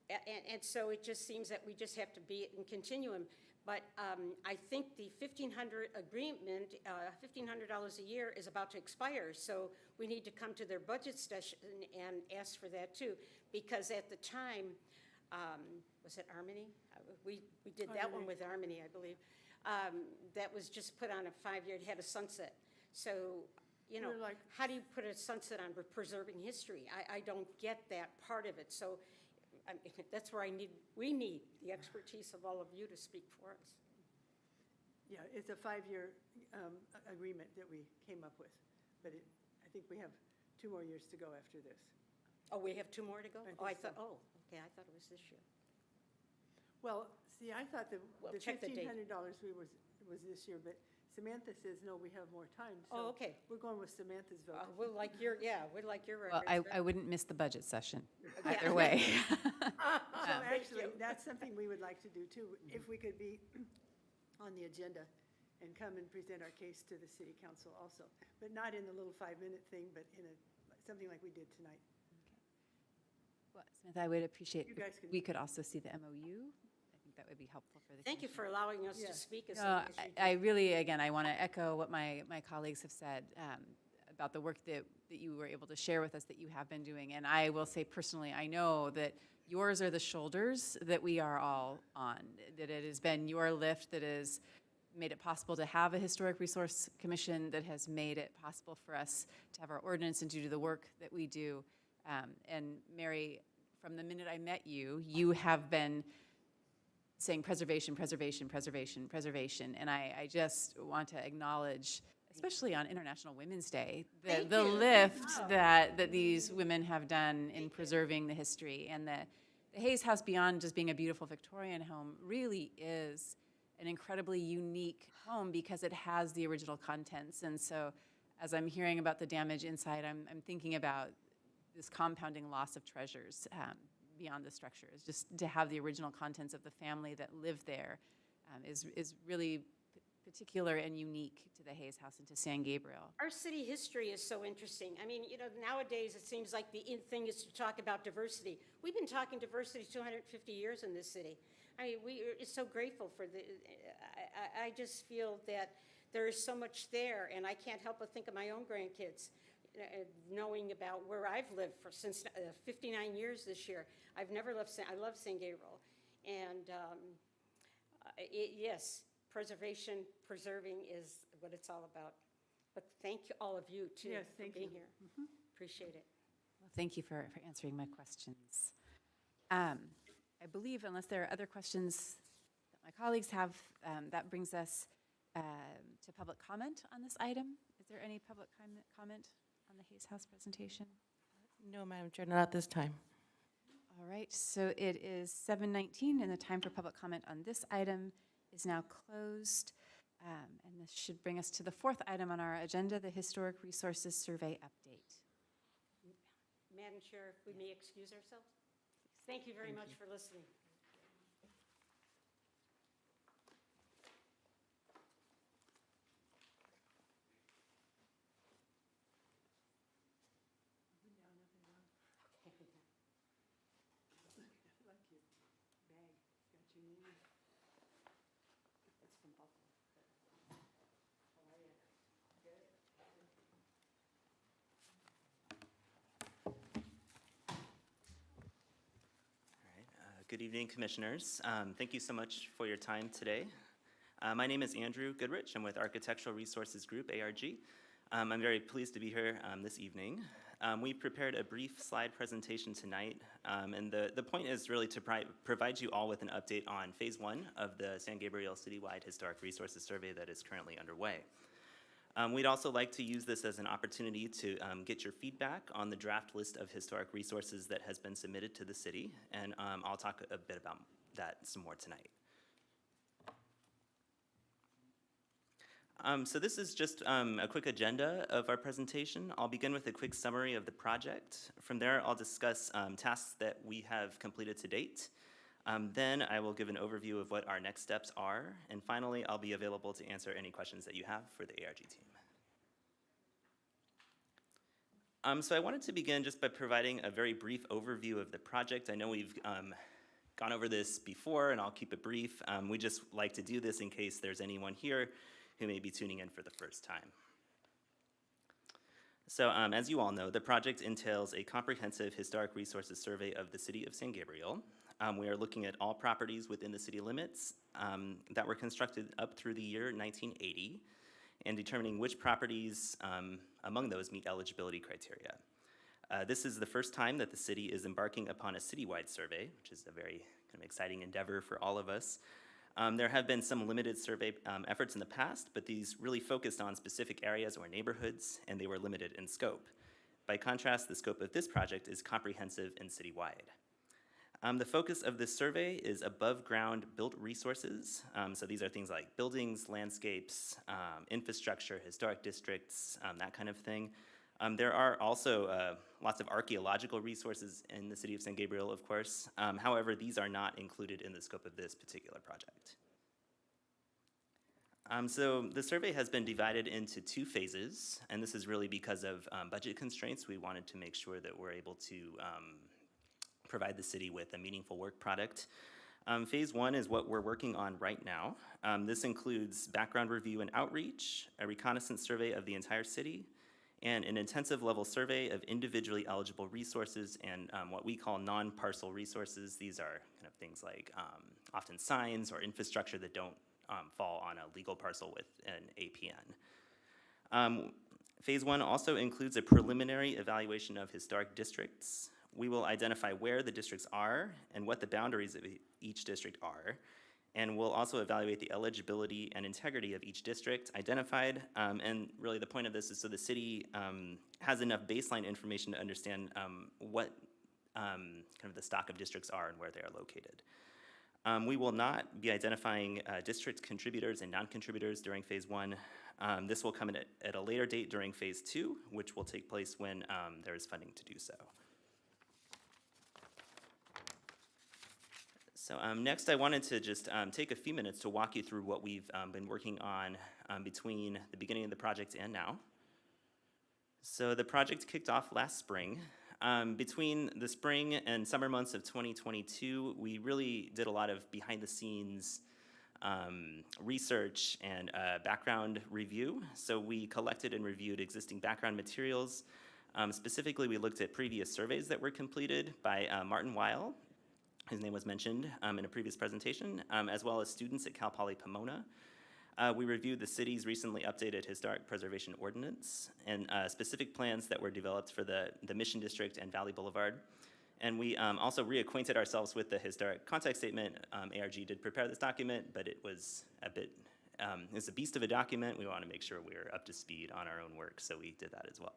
and so it just seems that we just have to be in continuum. But I think the $1,500 agreement, $1,500 a year is about to expire, so we need to come to their budget session and ask for that too, because at the time, was it Harmony? We did that one with Harmony, I believe. That was just put on a 5-year, it had a sunset. So, you know, We're like- how do you put a sunset on preserving history? I don't get that part of it. So I mean, that's where we need the expertise of all of you to speak for us. Yeah, it's a 5-year agreement that we came up with, but I think we have 2 more years to go after this. Oh, we have 2 more to go? I think Oh, I so. thought, oh, okay, I thought it was this year. Well, see, I thought the Well, the check the date. $1,500 was this year, but Samantha says, no, we have more time. Oh, so okay. We're going with Samantha's vote. We'd like your, we'd like your. Well, I records. wouldn't miss the budget session Yeah. either way. So actually, you. that's something we would like to do too, if we could be on the agenda and come and present our case to the city council also, but not in the little 5-minute thing, but in something like we did tonight. Well, Samantha, I would appreciate You if guys can- we could also see the MOU. I think that would be helpful for the Thank you commission. for allowing us Yeah. to speak as No, long as you I did. really, again, I want to echo what my colleagues have said about the work that you were able to share with us that you have been doing. And I will say personally, I know that yours are the shoulders that we are all on, that it has been your lift that has made it possible to have a Historic Resource Commission, that has made it possible for us to have our ordinance and to do the work that we do. And Mary, from the minute I met you, you have been saying preservation, preservation, preservation, preservation. And I just want to acknowledge, especially on International Women's Day, the lift that these women have done in preserving the history. And the Hayes House, beyond just being a beautiful Victorian home, really is an incredibly unique home because it has the original contents. And so as I'm hearing about the damage inside, I'm thinking about this compounding loss of treasures beyond the structures. Just to have the original contents of the family that lived there is really particular and unique to the Hayes House and to San Gabriel. Our city history is so interesting. I mean, you know, nowadays it seems like the in thing is to talk about diversity. We've been talking diversity 250 years in this city. I mean, we are so grateful for the, I just feel that there is so much there, and I can't help but think of my own grandkids, knowing about where I've lived for since 59 years this year. I've never left, I love San Gabriel. And yes, preservation, preserving is what it's all about. But thank you, all of you, too, Yes, for thank being you. here. Appreciate it. Well, thank you for answering my questions. I believe, unless there are other questions that my colleagues have, that brings us to public comment on this item. Is there any public comment on the Hayes House presentation? No, Madam Chair, not at this time. All right, so it is 7:19, and the time for public comment on this item is now closed. And this should bring us to the 4th item on our agenda, the Historic Resources Survey Update. Madam Chair, if we may excuse ourselves? Thank you very much for listening. Good evening, Commissioners. Thank you so much for your time today. My name is Andrew Goodrich. I'm with Architectural Resources Group, ARG. I'm very pleased to be here this evening. We prepared a brief slide presentation tonight, and the point is really to provide you all with an update on Phase 1 of the San Gabriel Citywide Historic Resources Survey that is currently underway. We'd also like to use this as an opportunity to get your feedback on the draft list of historic resources that has been submitted to the city, and I'll talk a bit about that some more tonight. So this is just a quick agenda of our presentation. I'll begin with a quick summary of the project. From there, I'll discuss tasks that we have completed to date. Then I will give an overview of what our next steps are. And finally, I'll be available to answer any questions that you have for the ARG team. So I wanted to begin just by providing a very brief overview of the project. I know we've gone over this before, and I'll keep it brief. We just like to do this in case there's anyone here who may be tuning in for the first time. So as you all know, the project entails a comprehensive historic resources survey of the city of San Gabriel. We are looking at all properties within the city limits that were constructed up through the year 1980 and determining which properties among those meet eligibility criteria. This is the first time that the city is embarking upon a citywide survey, which is a very kind of exciting endeavor for all of us. There have been some limited survey efforts in the past, but these really focused on specific areas or neighborhoods, and they were limited in scope. By contrast, the scope of this project is comprehensive and citywide. The focus of this survey is above-ground built resources. So these are things like buildings, landscapes, infrastructure, historic districts, that kind of thing. There are also lots of archaeological resources in the city of San Gabriel, of course. However, these are not included in the scope of this particular project. So the survey has been divided into 2 phases, and this is really because of budget constraints. We wanted to make sure that we're able to provide the city with a meaningful work product. Phase 1 is what we're working on right now. This includes background review and outreach, a reconnaissance survey of the entire city, and an intensive level survey of individually eligible resources and what we call non-parcel resources. These are kind of things like often signs or infrastructure that don't fall on a legal parcel with an APN. Phase 1 also includes a preliminary evaluation of historic districts. We will identify where the districts are and what the boundaries of each district are. And we'll also evaluate the eligibility and integrity of each district identified. And really the point of this is so the city has enough baseline information to understand what kind of the stock of districts are and where they are located. We will not be identifying district contributors and non-contributors during phase 1. This will come in at a later date during phase 2, which will take place when there is funding to do so. So next, I wanted to just take a few minutes to walk you through what we've been working on between the beginning of the project and now. So the project kicked off last spring. Between the spring and summer months of 2022, we really did a lot of behind-the-scenes research and background review. So we collected and reviewed existing background materials. Specifically, we looked at previous surveys that were completed by Martin Weil. His name was mentioned in a previous presentation, as well as students at Cal Poly Pomona. We reviewed the city's recently updated historic preservation ordinance and specific plans that were developed for the Mission District and Valley Boulevard. And we also reacquainted ourselves with the historic context statement. ARG did prepare this document, but it was it's a beast of a document. We want to make sure we're up to speed on our own work, so we did that as well.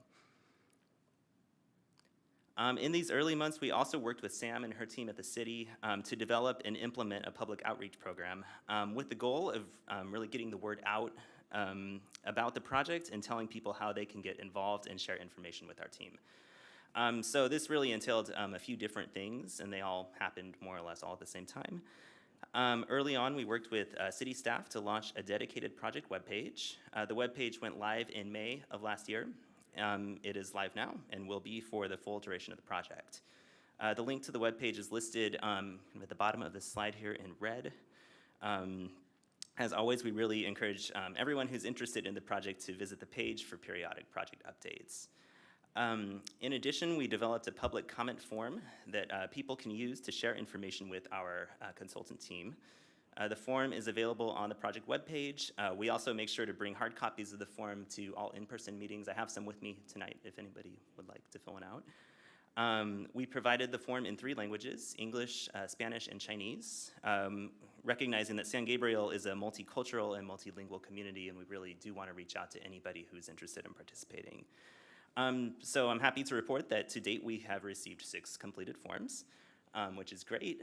In these early months, we also worked with Sam and her team at the city to develop and implement a public outreach program with the goal of really getting the word out about the project and telling people how they can get involved and share information with our team. So this really entailed a few different things, and they all happened more or less all at the same time. Early on, we worked with city staff to launch a dedicated project webpage. The webpage went live in May of last year. It is live now and will be for the full duration of the project. The link to the webpage is listed at the bottom of the slide here in red. As always, we really encourage everyone who's interested in the project to visit the page for periodic project updates. In addition, we developed a public comment form that people can use to share information with our consultant team. The form is available on the project webpage. We also make sure to bring hard copies of the form to all in-person meetings. I have some with me tonight if anybody would like to fill one out. We provided the form in 3 languages, English, Spanish, and Chinese, recognizing that San Gabriel is a multicultural and multilingual community, and we really do want to reach out to anybody who's interested in participating. So I'm happy to report that to date we have received 6 completed forms, which is great.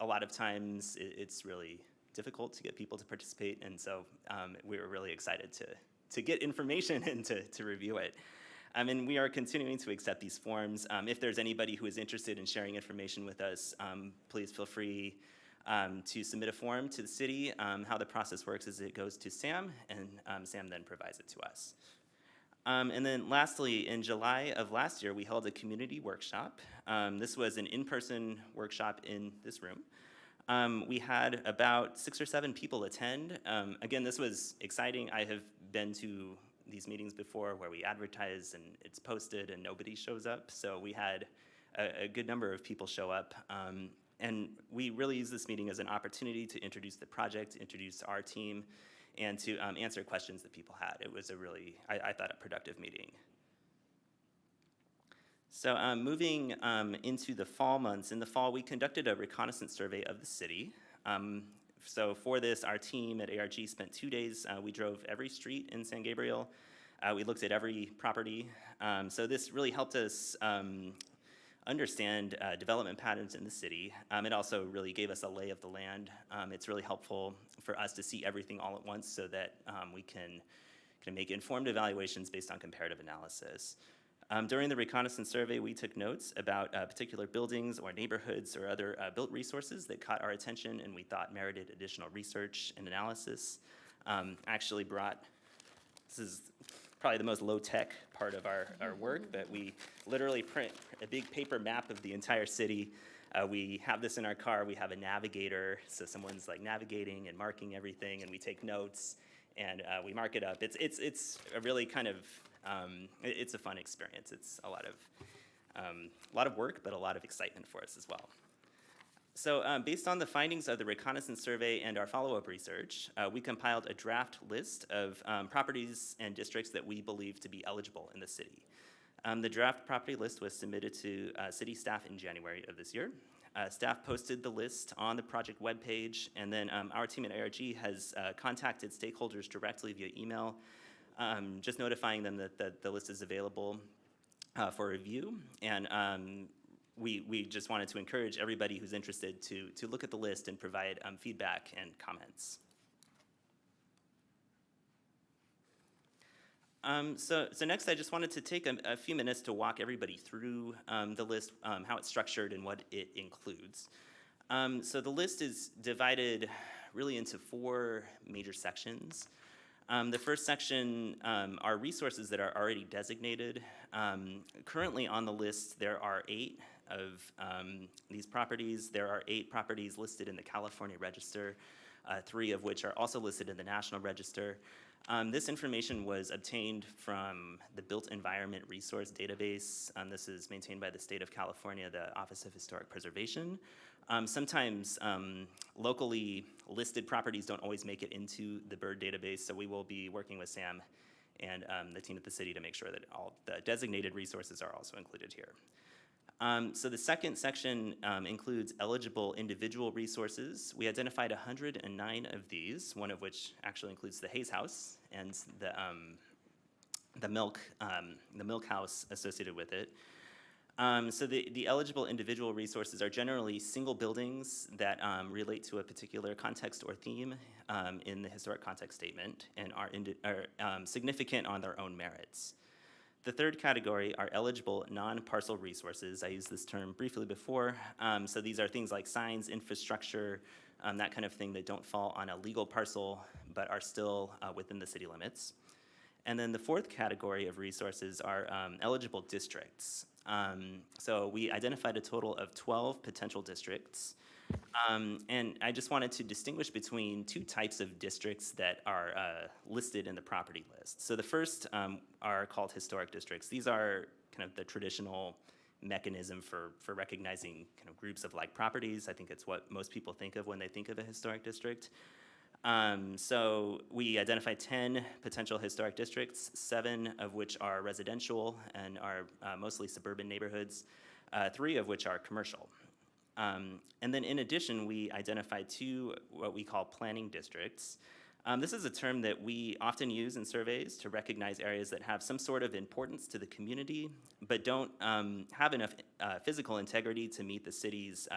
A lot of times it's really difficult to get people to participate, and so we were really excited to get information and to review it. And we are continuing to accept these forms. If there's anybody who is interested in sharing information with us, please feel free to submit a form to the city. How the process works is it goes to Sam, and Sam then provides it to us. And then lastly, in July of last year, we held a community workshop. This was an in-person workshop in this room. We had about 6 or 7 people attend. Again, this was exciting. I have been to these meetings before where we advertise and it's posted and nobody shows up. So we had a good number of people show up. And we really used this meeting as an opportunity to introduce the project, introduce our team, and to answer questions that people had. It was a really, I thought, a productive meeting. So moving into the fall months, in the fall we conducted a reconnaissance survey of the city. So for this, our team at ARG spent 2 days. We drove every street in San Gabriel. We looked at every property. So this really helped us understand development patterns in the city. It also really gave us a lay of the land. It's really helpful for us to see everything all at once so that we can make informed evaluations based on comparative analysis. During the reconnaissance survey, we took notes about particular buildings or neighborhoods or other built resources that caught our attention and we thought merited additional research and analysis. Actually brought, this is probably the most low-tech part of our work, but we literally print a big paper map of the entire city. We have this in our car. We have a navigator, so someone's like navigating and marking everything, and we take notes and we mark it up. It's a really kind of it's a fun experience. It's a lot of work, but a lot of excitement for us as well. So based on the findings of the reconnaissance survey and our follow-up research, we compiled a draft list of properties and districts that we believe to be eligible in the city. The draft property list was submitted to city staff in January of this year. Staff posted the list on the project webpage, and then our team at ARG has contacted stakeholders directly via email, just notifying them that the list is available for review. And we just wanted to encourage everybody who's interested to look at the list and provide feedback and comments. So next, I just wanted to take a few minutes to walk everybody through the list, how it's structured and what it includes. So the list is divided really into 4 major sections. The first section are resources that are already designated. Currently on the list, there are 8 of these properties. There are 8 properties listed in the California Register, 3 of which are also listed in the National Register. This information was obtained from the Built Environment Resource Database. This is maintained by the state of California, the Office of Historic Preservation. Sometimes locally listed properties don't always make it into the BIRD database, so we will be working with Sam and the team at the city to make sure that all the designated resources are also included here. So the second section includes eligible individual resources. We identified 109 of these, one of which actually includes the Hayes House and the milk house associated with it. So the eligible individual resources are generally single buildings that relate to a particular context or theme in the historic context statement and are significant on their own merits. The third category are eligible non-parcel resources. I used this term briefly before. So these are things like signs, infrastructure, that kind of thing that don't fall on a legal parcel but are still within the city limits. And then the fourth category of resources are eligible districts. So we identified a total of 12 potential districts. And I just wanted to distinguish between 2 types of districts that are listed in the property list. So the first are called historic districts. These are kind of the traditional mechanism for recognizing kind of groups of like properties. I think it's what most people think of when they think of a historic district. So we identified 10 potential historic districts, 7 of which are residential and are mostly suburban neighborhoods, 3 of which are commercial. And then in addition, we identified 2 what we call planning districts. This is a term that we often use in surveys to recognize areas that have some sort of importance to the community, but don't have enough physical integrity to meet the city's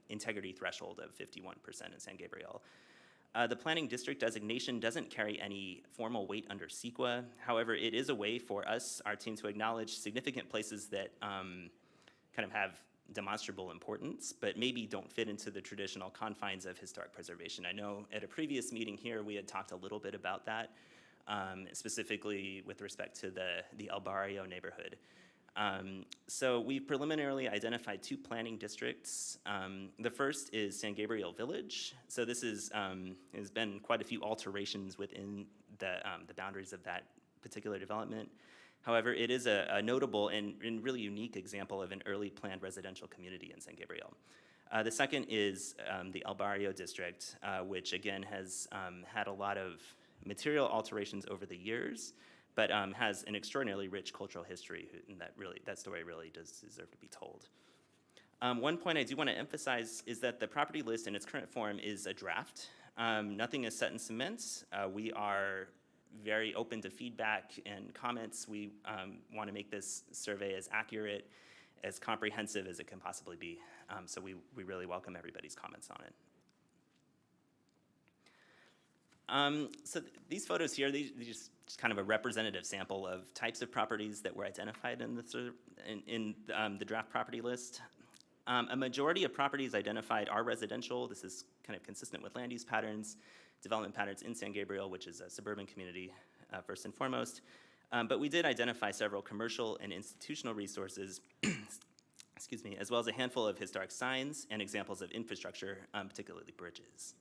integrity threshold of 51% in San Gabriel. The planning district designation doesn't carry any formal weight under CEQA. However, it is a way for us, our team, to acknowledge significant places that kind of have demonstrable importance, but maybe don't fit into the traditional confines of historic preservation. I know at a previous meeting here, we had talked a little bit about that, specifically with respect to the El Barrio neighborhood. So we preliminarily identified 2 planning districts. The first is San Gabriel Village. So this is, has been quite a few alterations within the boundaries of that particular development. However, it is a notable and really unique example of an early planned residential community in San Gabriel. The second is the El Barrio district, which again has had a lot of material alterations over the years, but has an extraordinarily rich cultural history, and that story really does deserve to be told. One point I do want to emphasize is that the property list in its current form is a draft. Nothing is set in cement. We are very open to feedback and comments. We want to make this survey as accurate, as comprehensive as it can possibly be. So we really welcome everybody's comments on it. So these photos here, these just kind of a representative sample of types of properties that were identified in the draft property list. A majority of properties identified are residential. This is kind of consistent with land use patterns, development patterns in San Gabriel, which is a suburban community first and foremost. But we did identify several commercial and institutional resources, excuse me, as well as a handful of historic signs and examples of infrastructure, particularly bridges.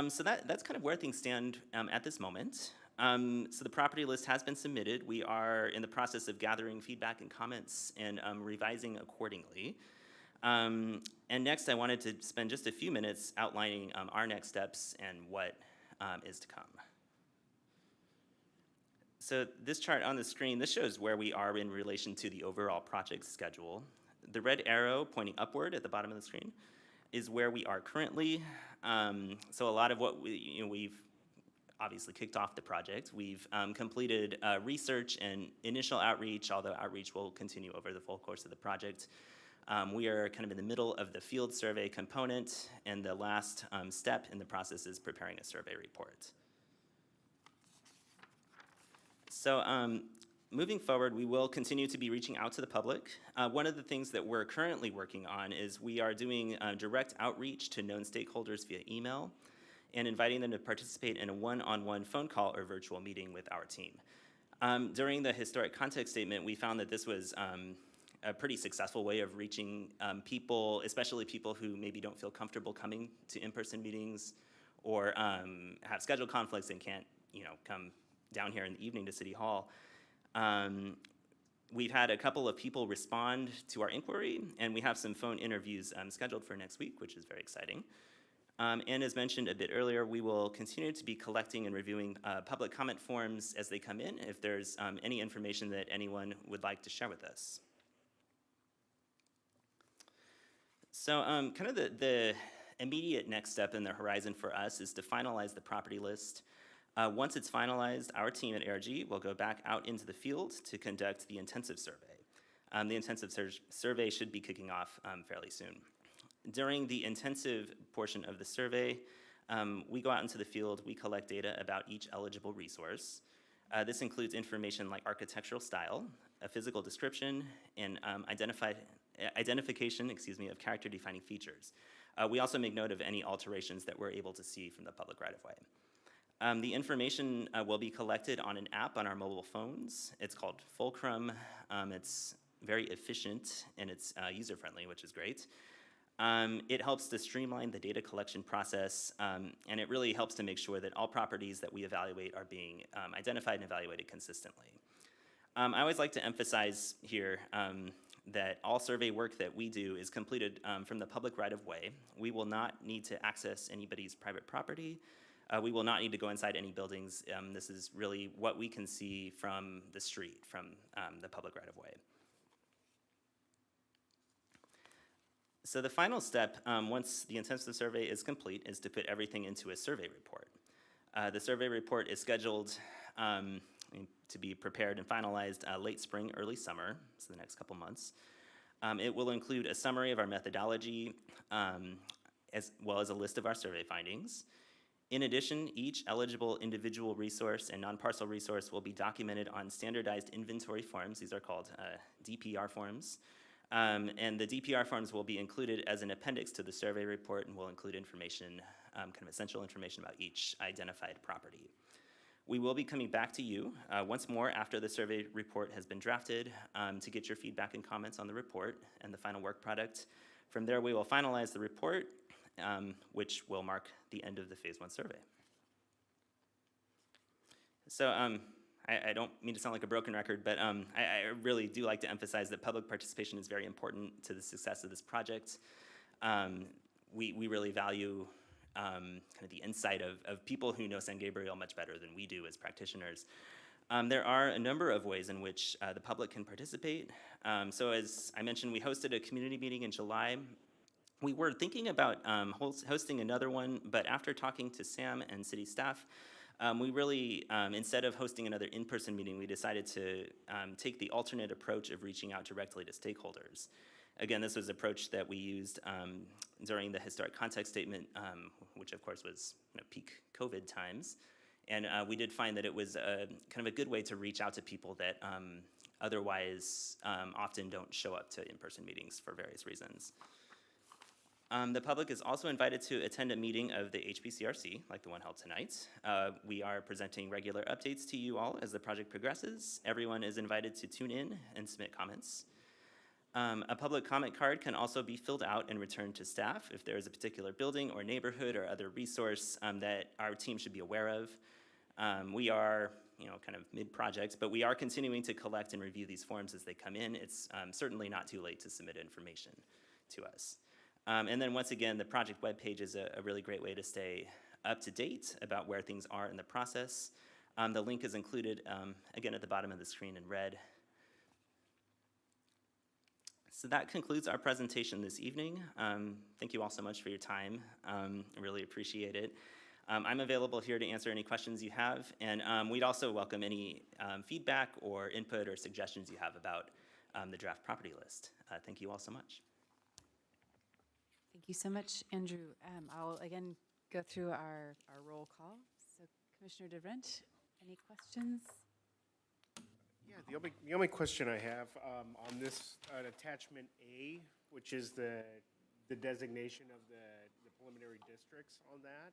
So that's kind of where things stand at this moment. So the property list has been submitted. We are in the process of gathering feedback and comments and revising accordingly. And next, I wanted to spend just a few minutes outlining our next steps and what is to come. So this chart on the screen, this shows where we are in relation to the overall project schedule. The red arrow pointing upward at the bottom of the screen is where we are currently. So a lot of what we've obviously kicked off the project. We've completed research and initial outreach, although outreach will continue over the full course of the project. We are kind of in the middle of the field survey component, and the last step in the process is preparing a survey report. So moving forward, we will continue to be reaching out to the public. One of the things that we're currently working on is we are doing direct outreach to known stakeholders via email and inviting them to participate in a one-on-one phone call or virtual meeting with our team. During the historic context statement, we found that this was a pretty successful way of reaching people, especially people who maybe don't feel comfortable coming to in-person meetings or have schedule conflicts and can't, come down here in the evening to City Hall. We've had a couple of people respond to our inquiry, and we have some phone interviews scheduled for next week, which is very exciting. And as mentioned a bit earlier, we will continue to be collecting and reviewing public comment forms as they come in, if there's any information that anyone would like to share with us. So kind of the immediate next step in the horizon for us is to finalize the property list. Once it's finalized, our team at ARG will go back out into the field to conduct the intensive survey. The intensive survey should be kicking off fairly soon. During the intensive portion of the survey, we go out into the field, we collect data about each eligible resource. This includes information like architectural style, a physical description, and identification of character-defining features. We also make note of any alterations that we're able to see from the public right-of-way. The information will be collected on an app on our mobile phones. It's called Fulcrum. It's very efficient and it's user-friendly, which is great. It helps to streamline the data collection process, and it really helps to make sure that all properties that we evaluate are being identified and evaluated consistently. I always like to emphasize here that all survey work that we do is completed from the public right-of-way. We will not need to access anybody's private property. We will not need to go inside any buildings. This is really what we can see from the street, from the public right-of-way. So the final step, once the intensive survey is complete, is to put everything into a survey report. The survey report is scheduled to be prepared and finalized late spring, early summer, so the next couple months. It will include a summary of our methodology, as well as a list of our survey findings. In addition, each eligible individual resource and non-parcel resource will be documented on standardized inventory forms. These are called DPR forms. And the DPR forms will be included as an appendix to the survey report and will include information, kind of essential information about each identified property. We will be coming back to you once more after the survey report has been drafted to get your feedback and comments on the report and the final work product. From there, we will finalize the report, which will mark the end of the Phase 1 survey. So I don't mean to sound like a broken record, but I really do like to emphasize that public participation is very important to the success of this project. We really value kind of the insight of people who know San Gabriel much better than we do as practitioners. There are a number of ways in which the public can participate. So as I mentioned, we hosted a community meeting in July. We were thinking about hosting another one, but after talking to Sam and city staff, we really, instead of hosting another in-person meeting, we decided to take the alternate approach of reaching out directly to stakeholders. Again, this was an approach that we used during the historic context statement, which of course was peak COVID times. And we did find that it was kind of a good way to reach out to people that otherwise often don't show up to in-person meetings for various reasons. The public is also invited to attend a meeting of the HPCRC, like the one held tonight. We are presenting regular updates to you all as the project progresses. Everyone is invited to tune in and submit comments. A public comment card can also be filled out and returned to staff if there is a particular building or neighborhood or other resource that our team should be aware of. We are, kind of mid-project, but we are continuing to collect and review these forms as they come in. It's certainly not too late to submit information to us. And then once again, the project webpage is a really great way to stay up to date about where things are in the process. The link is included, again, at the bottom of the screen in red. So that concludes our presentation this evening. Thank you all so much for your time. I really appreciate it. I'm available here to answer any questions you have, and we'd also welcome any feedback or input or suggestions you have about the draft property list. Thank you all so much. Thank you so much, Andrew. I'll again go through our roll call. So Commissioner DeVrent, any questions? Yeah, the only question I have on this attachment A, which is the designation of the preliminary districts on that,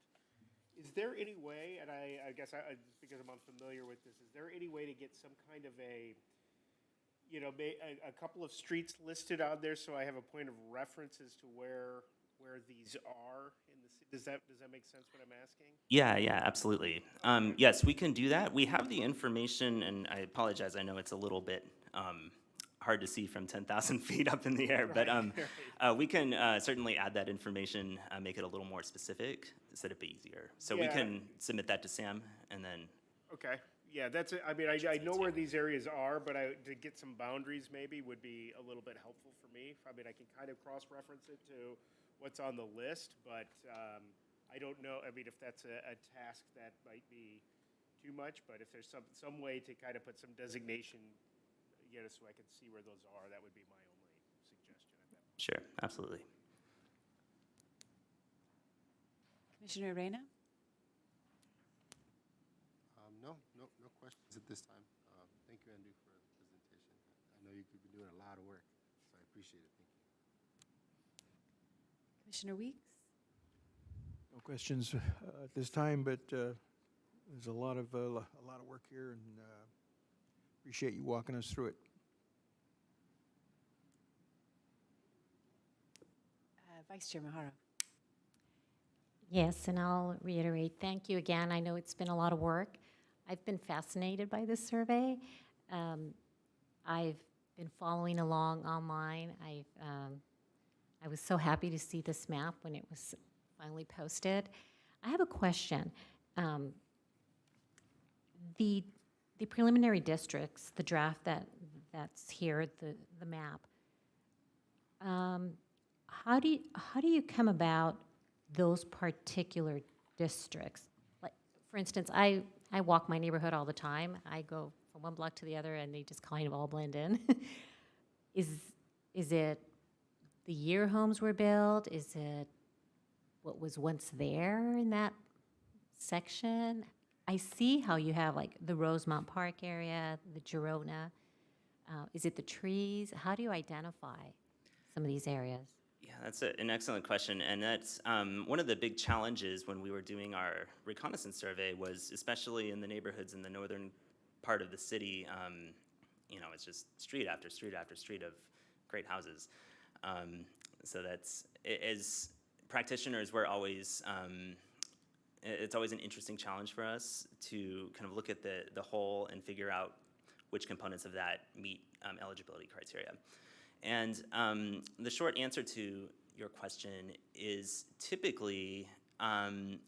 is there any way, and I guess because I'm unfamiliar with this, is there any way to get some kind of a couple of streets listed out there so I have a point of reference as to where these are in the city? Does that make sense what I'm asking? Yeah, absolutely. Yes, we can do that. We have the information, and I apologize, I know it's a little bit hard to see from 10,000 feet up in the air, but we can certainly add that information, make it a little more specific, so it'd be easier. So we can submit that to Sam, and then... Okay. Yeah, that's it. I mean, I know where these areas are, but to get some boundaries maybe would be a little bit helpful for me. I mean, I can kind of cross-reference it to what's on the list, but I don't know. I mean, if that's a task that might be too much, but if there's some way to kind of put some designation, so I can see where those are, that would be my only suggestion at that point. Sure, absolutely. Commissioner Reyna? No questions at this time. Thank you, Andrew, for the presentation. I know you've been doing a lot of work, so I appreciate it. Thank you. Commissioner Weeks? No questions at this time, but there's a lot of work here, and appreciate you walking us through it. Vice Chair Maharo? Yes, and I'll reiterate, thank you again. I know it's been a lot of work. I've been fascinated by this survey. I've been following along online. I was so happy to see this map when it was finally posted. I have a question. The preliminary districts, the draft that's here, the map. How do you come about those particular districts? Like, for instance, I walk my neighborhood all the time. I go from one block to the other, and they just kind of all blend in. Is it the year homes were built? Is it what was once there in that section? I see how you have like the Rosemont Park area, the Girona. Is it the trees? How do you identify some of these areas? Yeah, that's an excellent question, and that's one of the big challenges when we were doing our reconnaissance survey was, especially in the neighborhoods in the northern part of the city, it's just street after street after street of great houses. So that's, as practitioners, we're always, it's always an interesting challenge for us to kind of look at the whole and figure out which components of that meet eligibility criteria. And the short answer to your question is typically a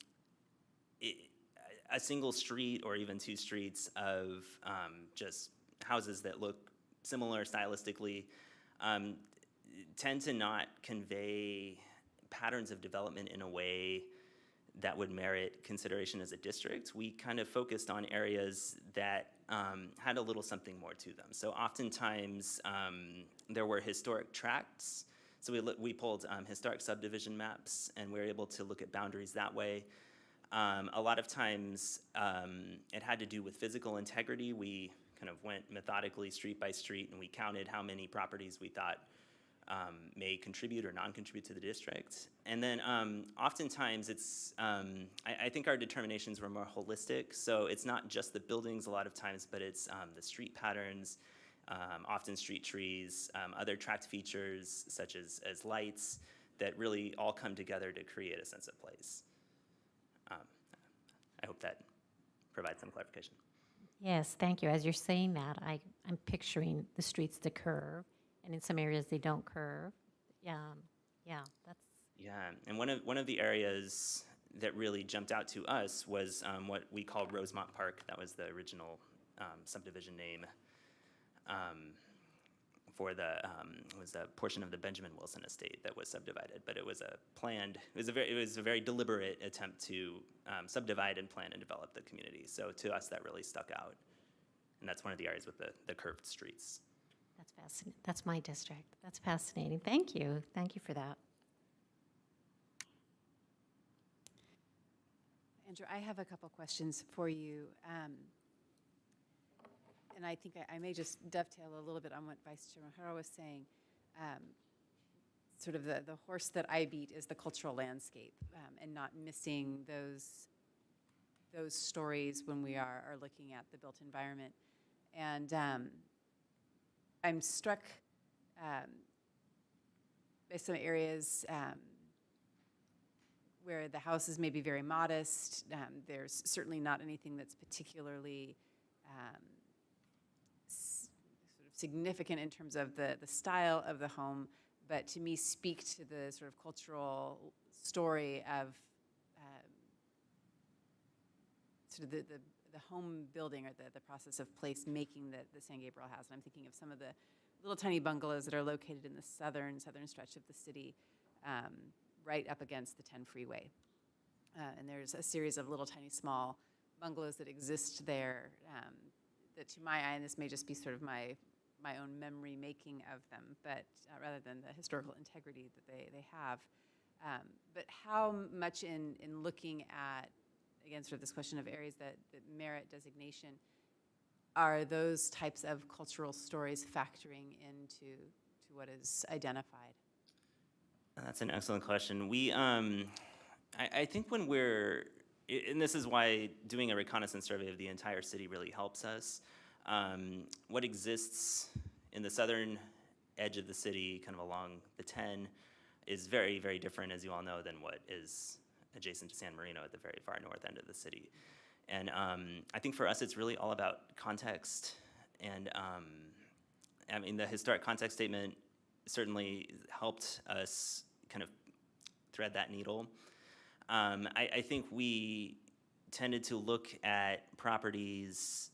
single street or even two streets of just houses that look similar stylistically tend to not convey patterns of development in a way that would merit consideration as a district. We kind of focused on areas that had a little something more to them. So oftentimes there were historic tracts. So we pulled historic subdivision maps, and we were able to look at boundaries that way. A lot of times it had to do with physical integrity. We kind of went methodically street by street, and we counted how many properties we thought may contribute or non-contribute to the district. And then oftentimes it's, I think our determinations were more holistic. So it's not just the buildings a lot of times, but it's the street patterns, often street trees, other tract features such as lights that really all come together to create a sense of place. I hope that provides some clarification. Yes, thank you. As you're saying that, I'm picturing the streets to curve, and in some areas they don't curve. Yeah, that's. Yeah, and one of the areas that really jumped out to us was what we called Rosemont Park. That was the original subdivision name for was a portion of the Benjamin Wilson estate that was subdivided. But it was it was a very deliberate attempt to subdivide and plan and develop the community. So to us, that really stuck out, and that's one of the areas with the curved streets. That's fascinating. That's my district. That's fascinating. Thank you. Thank you for that. Andrew, I have a couple questions for you. And I think I may just dovetail a little bit on what Vice Chairman Haro was saying. Sort of the horse that I beat is the cultural landscape, and not missing those stories when we are looking at the built environment. And I'm struck by some areas where the houses may be very modest. There's certainly not anything that's particularly sort of significant in terms of the style of the home, but to me speak to the sort of cultural story of sort of the home building or the process of place making that San Gabriel has. And I'm thinking of some of the little tiny bungalows that are located in the southern stretch of the city, right up against the 10 freeway. And there's a series of little tiny small bungalows that exist there that to my eye, and this may just be sort of my own memory making of them, but rather than the historical integrity that they have. But how much in looking at, again, sort of this question of areas that merit designation, are those types of cultural stories factoring into what is identified? That's an excellent question. We, I think when and this is why doing a reconnaissance survey of the entire city really helps us. What exists in the southern edge of the city, kind of along the 10, is very, very different, as you all know, than what is adjacent to San Marino at the very far north end of the city. And I think for us, it's really all about context. And I mean, the historic context statement certainly helped us kind of thread that needle. I think we tended to look at properties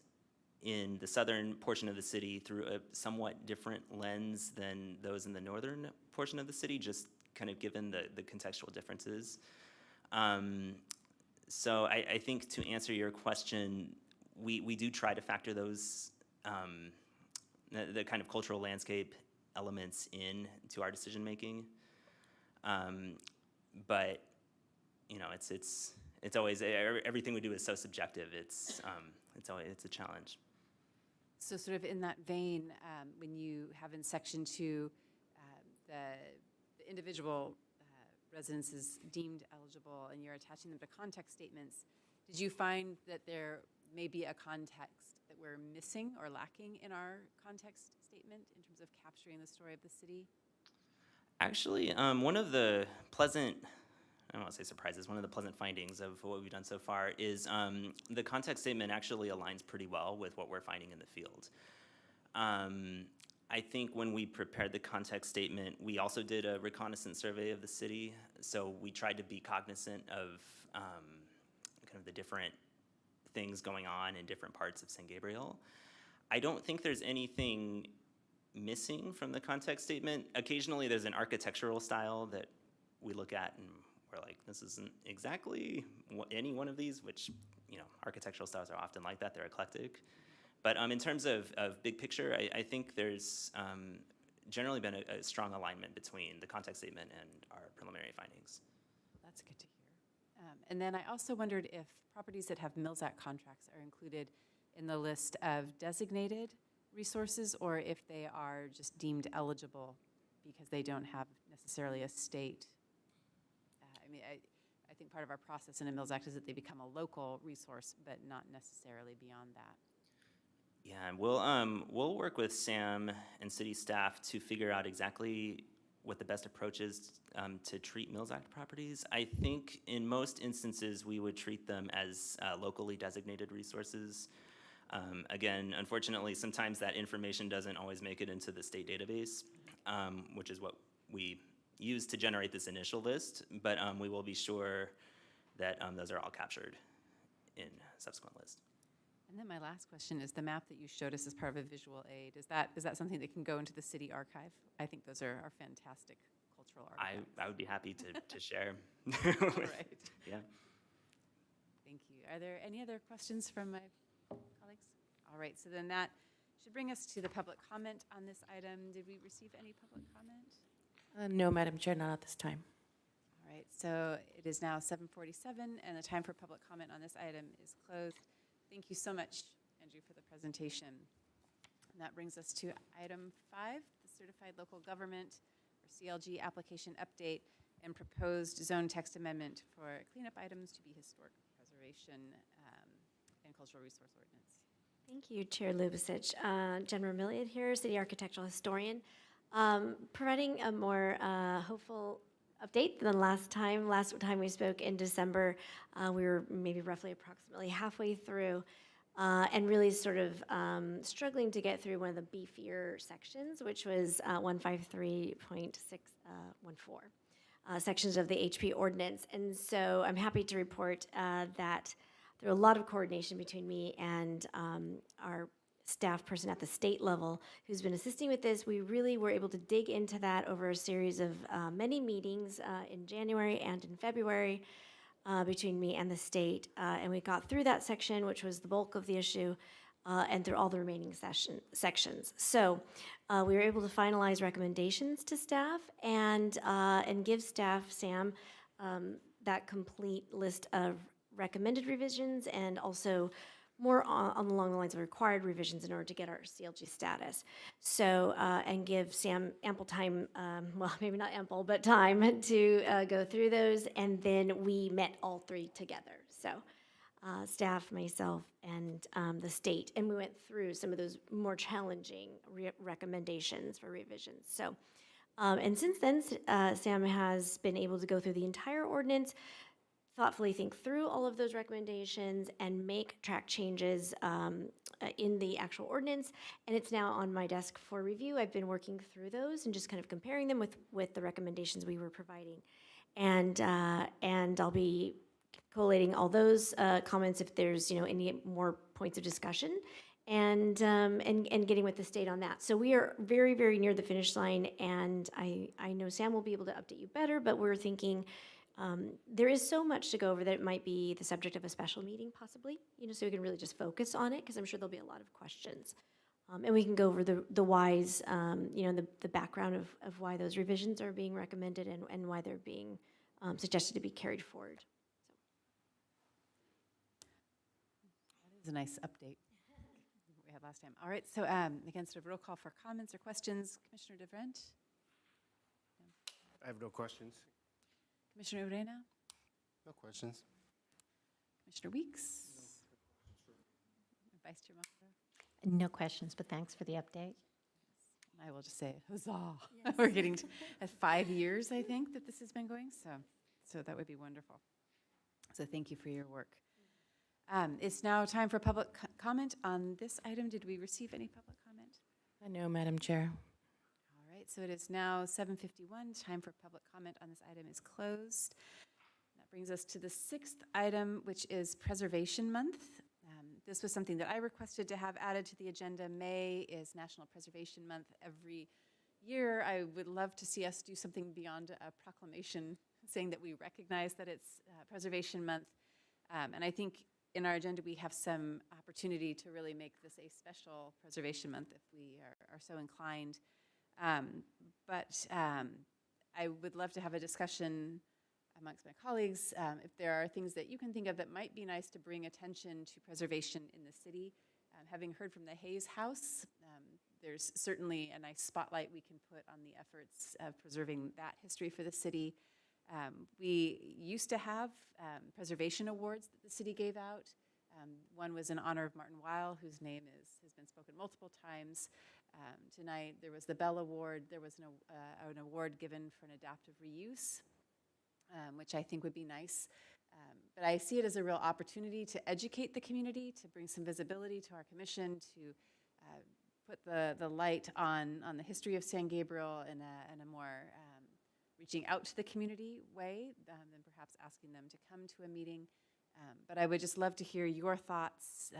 in the southern portion of the city through a somewhat different lens than those in the northern portion of the city, just kind of given the contextual differences. So I think to answer your question, we do try to factor those, the kind of cultural landscape elements in to our decision making. But it's always, everything we do is so subjective. It's a challenge. So sort of in that vein, when you have in section 2, the individual residences deemed eligible and you're attaching them to context statements, did you find that there may be a context that we're missing or lacking in our context statement in terms of capturing the story of the city? Actually, one of the pleasant, I don't want to say surprises, one of the pleasant findings of what we've done so far is the context statement actually aligns pretty well with what we're finding in the field. I think when we prepared the context statement, we also did a reconnaissance survey of the city, so we tried to be cognizant of kind of the different things going on in different parts of San Gabriel. I don't think there's anything missing from the context statement. Occasionally there's an architectural style that we look at and we're like, this isn't exactly any one of these, which, architectural styles are often like that, they're eclectic. But in terms of big picture, I think there's generally been a strong alignment between the context statement and our preliminary findings. That's good to hear. And then I also wondered if properties that have Mills Act contracts are included in the list of designated resources, or if they are just deemed eligible because they don't have necessarily a state. I think part of our process in a Mills Act is that they become a local resource, but not necessarily beyond that. Yeah, and we'll work with Sam and city staff to figure out exactly what the best approach is to treat Mills Act properties. I think in most instances we would treat them as locally designated resources. Again, unfortunately, sometimes that information doesn't always make it into the state database, which is what we use to generate this initial list, but we will be sure that those are all captured in subsequent lists. And then my last question is the map that you showed us as part of a visual aid. Is that something that can go into the city archive? I think those are fantastic cultural artifacts. I would be happy to share. All right. Yeah. Thank you. Are there any other questions from my colleagues? All right, so then that should bring us to the public comment on this item. Did we receive any public comment? No, Madam Chair, not at this time. All right, so it is now 7:47, and the time for public comment on this item is closed. Thank you so much, Andrew, for the presentation. And that brings us to item 5, the Certified Local Government, or CLG, application update and proposed zone text amendment for cleanup items to be historic preservation and cultural resource ordinance. Thank you, Chair Lubicic. Jen Vermillion here, City Architectural Historian. Providing a more hopeful update than last time. Last time we spoke in December, we were maybe roughly approximately halfway through and really sort of struggling to get through one of the beefier sections, which was 153.614. Sections of the HP ordinance. And so I'm happy to report that through a lot of coordination between me and our staff person at the state level who's been assisting with this, we really were able to dig into that over a series of many meetings in January and in February between me and the state. And we got through that section, which was the bulk of the issue, and through all the remaining sections. So we were able to finalize recommendations to staff and give staff, Sam, that complete list of recommended revisions and also more along the lines of required revisions in order to get our CLG status. So, and give Sam ample time, well, maybe not ample, but time to go through those. And then we met all 3 together. So staff, myself, and the state. And we went through some of those more challenging recommendations for revisions. So, and since then, Sam has been able to go through the entire ordinance, thoughtfully think through all of those recommendations and make track changes in the actual ordinance. And it's now on my desk for review. I've been working through those and just kind of comparing them with the recommendations we were providing. And I'll be collating all those comments if there's any more points of discussion and getting with the state on that. So we are very, very near the finish line, and I know Sam will be able to update you better, but we're thinking there is so much to go over that it might be the subject of a special meeting, possibly, so we can really just focus on it, because I'm sure there'll be a lot of questions. And we can go over the whys, the background of why those revisions are being recommended and why they're being suggested to be carried forward. a nice update we had last time. All right, so again, sort of roll call for comments or questions. Commissioner DeVrent? I have no questions. Commissioner Urena? No questions. Commissioner Weeks? Vice Chair Mafra? No questions, but thanks for the update. I will just say, huzzah. We're getting to, at 5 years, I think, that this has been going, so that would be wonderful. So thank you for your work. It's now time for public comment on this item. Did we receive any public comment? No, Madam Chair. All right, so it is now 7:51. Time for public comment on this item is closed. That brings us to the 6th item, which is Preservation Month. This was something that I requested to have added to the agenda. May is National Preservation Month every year. I would love to see us do something beyond a proclamation saying that we recognize that it's Preservation Month. And I think in our agenda we have some opportunity to really make this a special Preservation Month if we are so inclined. But I would love to have a discussion amongst my colleagues, if there are things that you can think of that might be nice to bring attention to preservation in the city. Having heard from the Hayes House, there's certainly a nice spotlight we can put on the efforts of preserving that history for the city. We used to have preservation awards that the city gave out. One was in honor of Martin Weil, whose name has been spoken multiple times. Tonight, there was the Bell Award. There was an award given for an adaptive reuse, which I think would be nice. But I see it as a real opportunity to educate the community, to bring some visibility to our commission, to put the light on the history of San Gabriel in a more reaching out to the community way than perhaps asking them to come to a meeting. But I would just love to hear your thoughts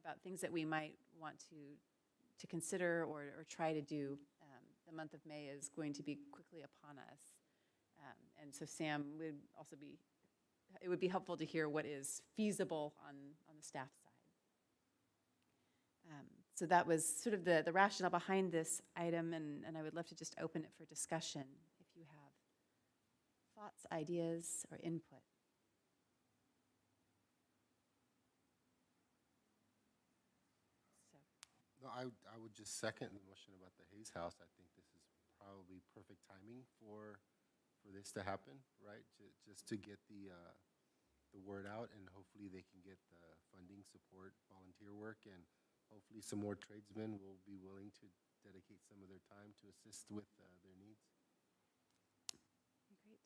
about things that we might want to consider or try to do. The month of May is going to be quickly upon us. And so Sam, it would be helpful to hear what is feasible on the staff side. So that was sort of the rationale behind this item, and I would love to just open it for discussion if you have thoughts, ideas, or input. No, I would just second the motion about the Hayes House. I think this is probably perfect timing for this to happen, right? Just to get the word out, and hopefully they can get the funding, support, volunteer work, and hopefully some more tradesmen will be willing to dedicate some of their time to assist with their needs. Great.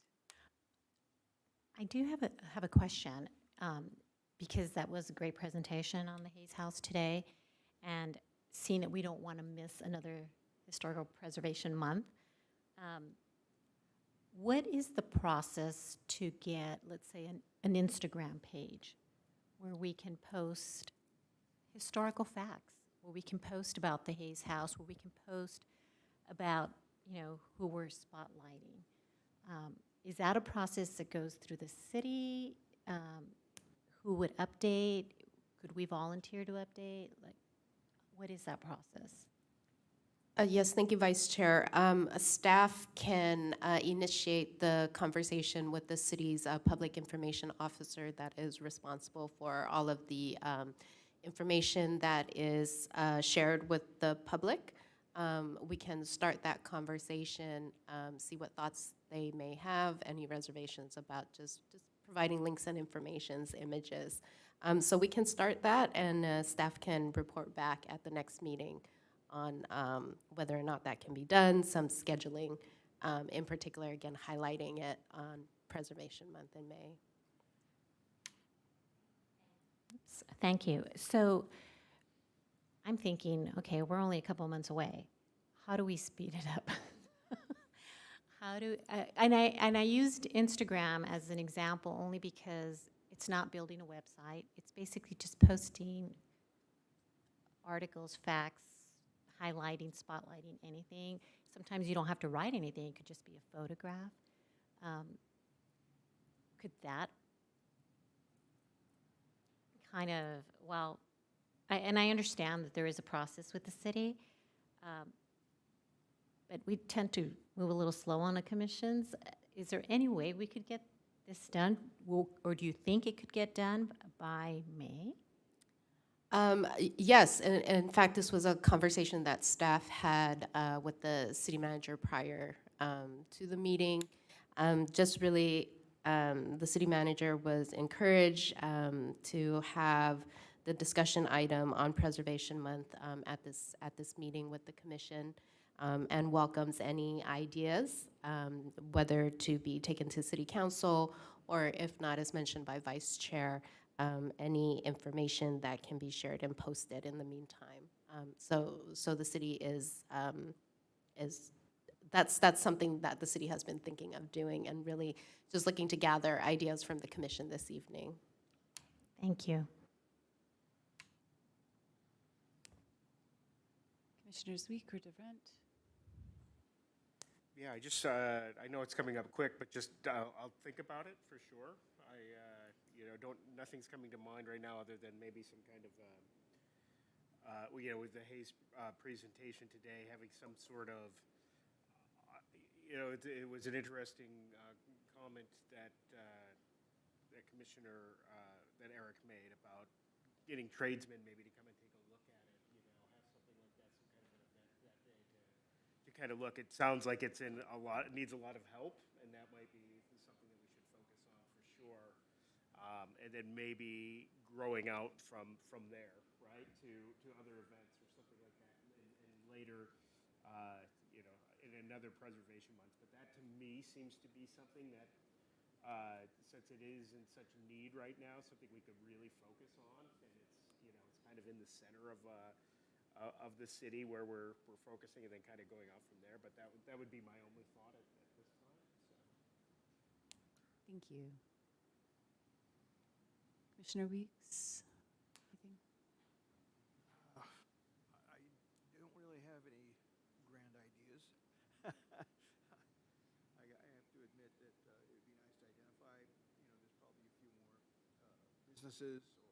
I do have a question, because that was a great presentation on the Hayes House today, and seeing that we don't want to miss another Historical Preservation Month, what is the process to get, let's say, an Instagram page where we can post historical facts, where we can post about the Hayes House, where we can post about, who we're spotlighting? Is that a process that goes through the city? Who would update? Could we volunteer to update? Like, what is that process? Yes, thank you, Vice Chair. Staff can initiate the conversation with the city's public information officer that is responsible for all of the information that is shared with the public. We can start that conversation, see what thoughts they may have, any reservations about just providing links and informations, images. So we can start that, and staff can report back at the next meeting on whether or not that can be done, some scheduling, in particular, again, highlighting it on Preservation Month in May. Thank you. So I'm thinking, okay, we're only a couple months away. How do we speed it up? And I used Instagram as an example only because it's not building a website. It's basically just posting articles, facts, highlighting, spotlighting, anything. Sometimes you don't have to write anything. It could just be a photograph. Could that kind of, well, I understand that there is a process with the city, but we tend to move a little slow on the commissions. Is there any way we could get this done? Or do you think it could get done by May? Yes, and in fact, this was a conversation that staff had with the city manager prior to the meeting. Just really, the city manager was encouraged to have the discussion item on Preservation Month at this meeting with the commission, and welcomes any ideas, whether to be taken to city council, or if not, as mentioned by Vice Chair, any information that can be shared and posted in the meantime. So the city that's something that the city has been thinking of doing, and really just looking to gather ideas from the commission this evening. Thank you. Commissioners Week or DeVrent? Yeah, I know it's coming up quick, but just, I'll think about it for sure. Nothing's coming to mind right now other than maybe some kind of, with the Hayes presentation today, having some sort of, it was an interesting comment that Commissioner, that Eric made about getting tradesmen maybe to come and take a look at it, have something like that, some kind of an event that day to kind of look. It sounds like it needs a lot of help, and that might be something that we should focus on for sure. And then maybe growing out from there, right, to other events or something like that, and later, in another preservation month. But that to me seems to be something that, since it is in such need right now, something we could really focus on, and it's kind of in the center of the city where we're focusing, and then kind of going out from there. But that would be my only thought at this time. So. Thank you. Commissioner Weeks? Anything? I don't really have any grand ideas. I have to admit that it would be nice to identify, there's probably a few more businesses or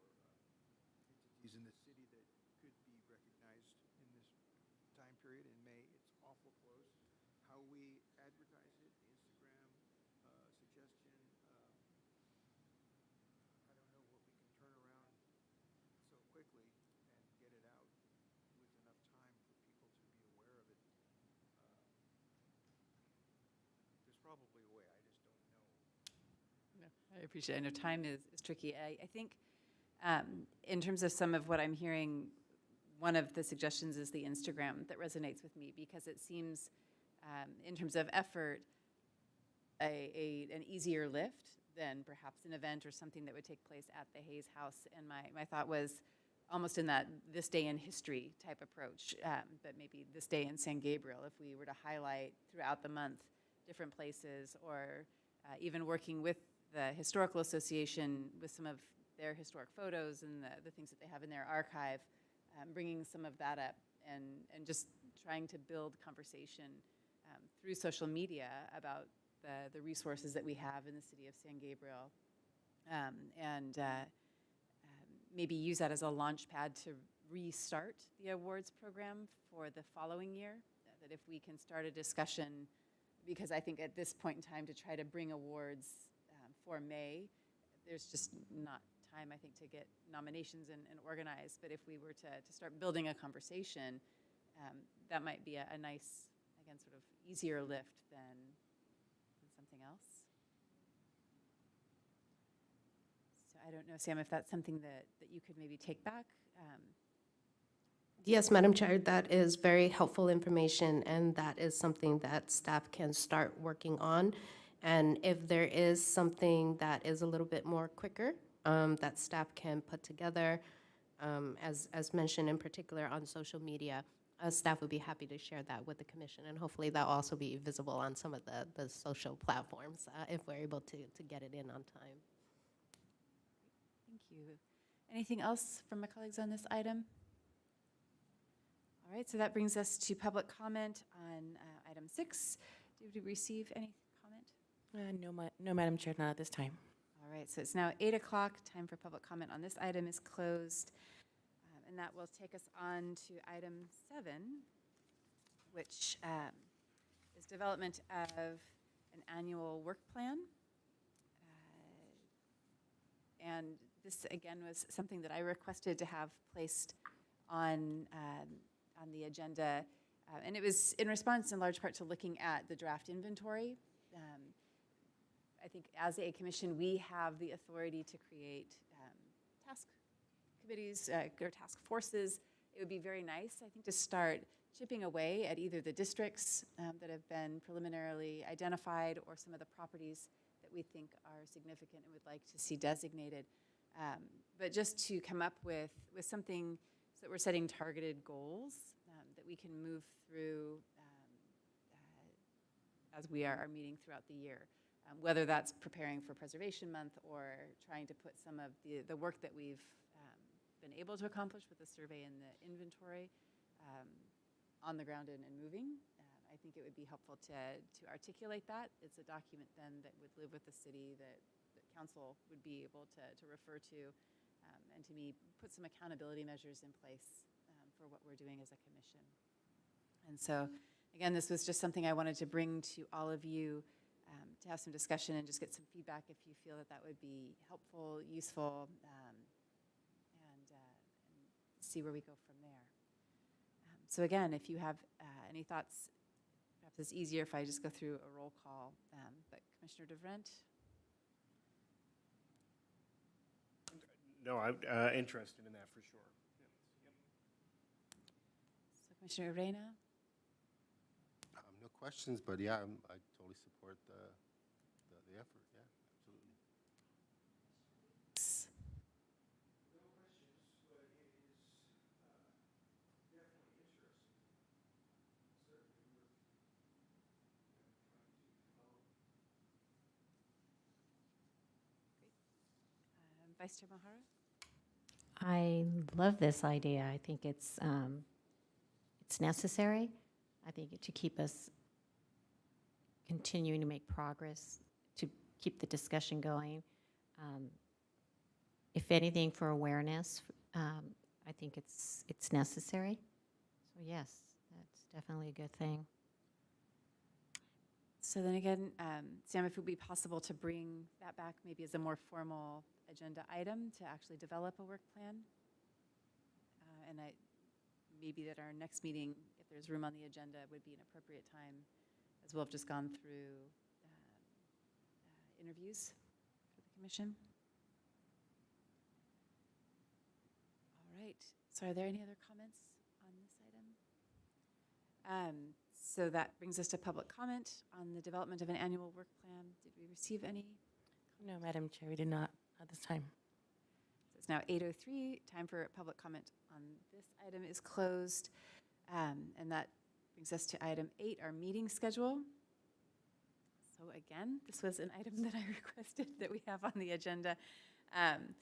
entities in the city that could be recognized in this time period in May. It's awful close. How we advertise it, the Instagram suggestion, I don't know what we can turn around so quickly and get it out with enough time for people to be aware of it. There's probably a way, I just don't know. No, I appreciate it. I know time is tricky. I think in terms of some of what I'm hearing, one of the suggestions is the Instagram that resonates with me, because it seems, in terms of effort, an easier lift than perhaps an event or something that would take place at the Hayes House. And my thought was almost in that this day in history type approach, but maybe this day in San Gabriel, if we were to highlight throughout the month different places, or even working with the Historical Association with some of their historic photos and the things that they have in their archive, bringing some of that up and just trying to build conversation through social media about the resources that we have in the city of San Gabriel, and maybe use that as a launch pad to restart the awards program for the following year, that if we can start a discussion, because I think at this point in time to try to bring awards for May, there's just not time, I think, to get nominations and organized. But if we were to start building a conversation, that might be a nice, again, sort of easier lift than something else. So I don't know, Sam, if that's something that you could maybe take back. Yes, Madam Chair, that is very helpful information, and that is something that staff can start working on. And if there is something that is a little bit more quicker, that staff can put together, as mentioned in particular on social media, staff would be happy to share that with the commission, and hopefully that will also be visible on some of the social platforms if we're able to get it in on time. Thank you. Anything else from my colleagues on this item? All right, so that brings us to public comment on item 6. Did we receive any comment? No, Madam Chair, not at this time. All right, so it's now 8 o'clock. Time for public comment on this item is closed. And that will take us on to item 7, which is development of an annual work plan. And This, again, was something that I requested to have placed on the agenda. And it was in response in large part to looking at the draft inventory. I think as a commission, we have the authority to create task committees or task forces. It would be very nice, I think, to start chipping away at either the districts that have been preliminarily identified or some of the properties that we think are significant and would like to see designated. But just to come up with something so that we're setting targeted goals that we can move through as we are meeting throughout the year. Whether that's preparing for Preservation Month or trying to put some of the work that we've been able to accomplish with the survey and the inventory on the ground and moving. I think it would be helpful to articulate that. It's a document then that would live with the city that council would be able to refer to, and to me, put some accountability measures in place for what we're doing as a commission. And so, again, this was just something I wanted to bring to all of you to have some discussion and just get some feedback if you feel that that would be helpful, useful, and see where we go from there. So again, if you have any thoughts, perhaps it's easier if I just go through a roll call. But Commissioner DeVrent? No, I'm interested in that for sure. So Commissioner Reyna? No questions, but yeah, I totally support the effort, yeah, absolutely. Vice Chair Mahara? I love this idea. I think it's necessary. I think to keep us continuing to make progress, to keep the discussion going. If anything, for awareness, I think it's necessary. So yes, that's definitely a good thing. So then again, Sam, if it would be possible to bring that back maybe as a more formal agenda item to actually develop a work plan. And maybe that our next meeting, if there's room on the agenda, would be an appropriate time, as we'll have just gone through interviews for the commission. All right, so are there any other comments on this item? So that brings us to public comment on the development of an annual work plan. Did we receive any? No, Madam Chair, we did not at this time. So it's now 8:03. Time for public comment on this item is closed. And that brings us to item 8, our meeting schedule. So again, this was an item that I requested that we have on the agenda. I'm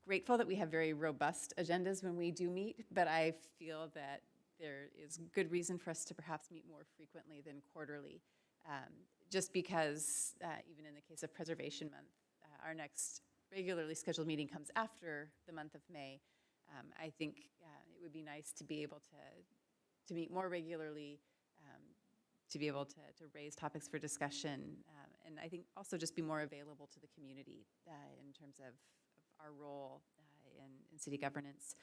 grateful that we have very robust agendas when we do meet, but I feel that there is good reason for us to perhaps meet more frequently than quarterly. Just because, even in the case of Preservation Month, our next regularly scheduled meeting comes after the month of May. I think it would be nice to be able to meet more regularly, to be able to raise topics for discussion, and I think also just be more available to the community in terms of our role in city governance.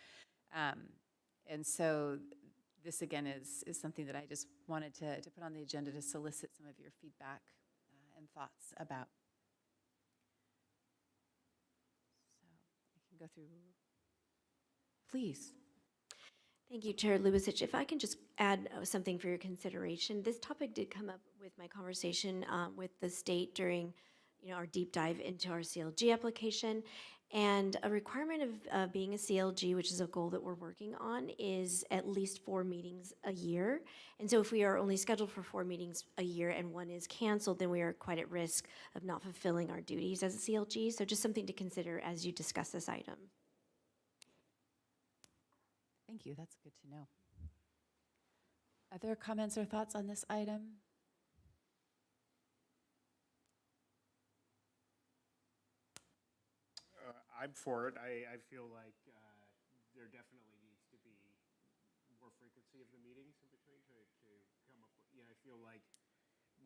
And so this, again, is something that I just wanted to put on the agenda to solicit some of your feedback and thoughts about. So I can go through. Please. Thank you, Chair Lubicic. If I can just add something for your consideration. This topic did come up with my conversation with the state during our deep dive into our CLG application. And a requirement of being a CLG, which is a goal that we're working on, is at least 4 meetings a year. And so if we are only scheduled for 4 meetings a year and one is canceled, then we are quite at risk of not fulfilling our duties as a CLG. So just something to consider as you discuss this item. Thank you. That's good to know. Other comments or thoughts on this item? I'm for it. I feel like there definitely needs to be more frequency of the meetings in between to come up with, I feel like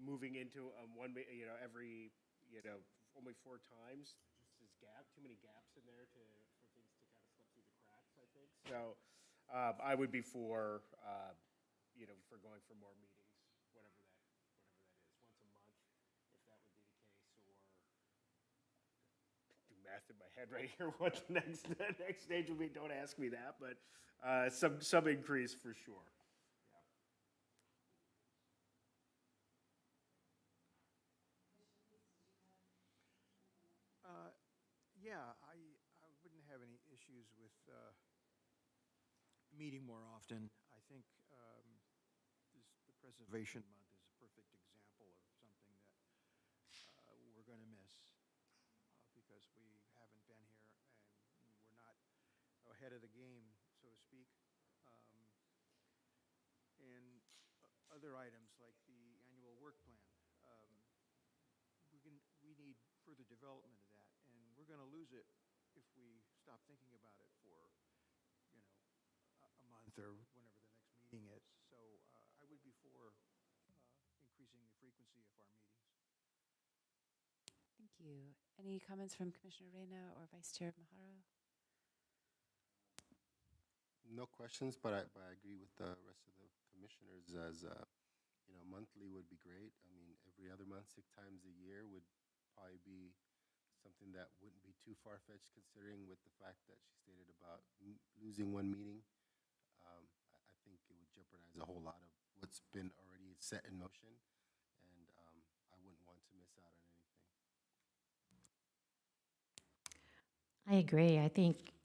moving into every, only 4 times. Just as too many gaps in there for things to kind of slip through the cracks, I think. So I would be for, for going for more meetings, whatever that is, once a month, if that would be the case, or do math in my head right here, what the next stage will be, don't ask me that, but some increase for sure. Yeah, I wouldn't have any issues with meeting more often. I think the Preservation Month is a perfect example of something that we're going to miss because we haven't been here and we're not ahead of the game, so to speak. And other items like the annual work plan. We need further development of that, and we're going to lose it if we stop thinking about it for, a month or whenever the next meeting is. So I would be for increasing the frequency of our meetings. Thank you. Any comments from Commissioner Reyna or Vice Chair Maharo? No questions, but I agree with the rest of the commissioners as, monthly would be great. I mean, every other month, 6 times a year would probably be something that wouldn't be too far-fetched considering with the fact that she stated about losing one meeting. I think it would jeopardize a whole lot of what's been already set in motion, and I wouldn't want to miss out on anything. I agree. I think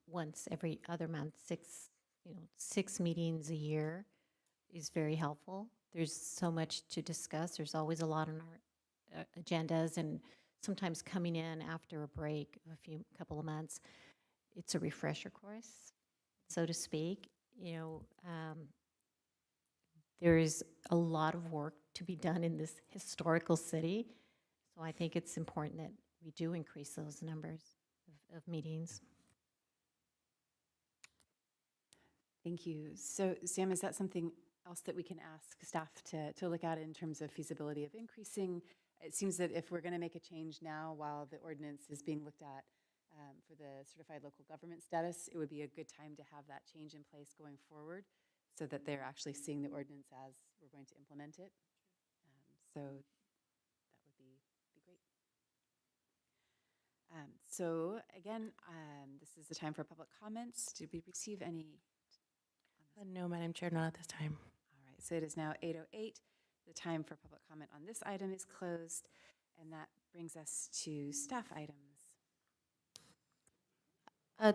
once every other month, 6 meetings a year is very helpful. There's so much to discuss. There's always a lot on our agendas, and sometimes coming in after a break of couple of months, it's a refresher course, so to speak. There is a lot of work to be done in this historical city, so I think it's important that we do increase those numbers of meetings. Thank you. So, Sam, is that something else that we can ask staff to look at in terms of feasibility of increasing? It seems that if we're going to make a change now while the ordinance is being looked at for the certified local government status, it would be a good time to have that change in place going forward so that they're actually seeing the ordinance as we're going to implement it. So that would be great. So again, this is the time for public comments. Did we receive any? No, Madam Chair, not at this time. All right, so it is now 8:08. The time for public comment on this item is closed, and that brings us to staff items.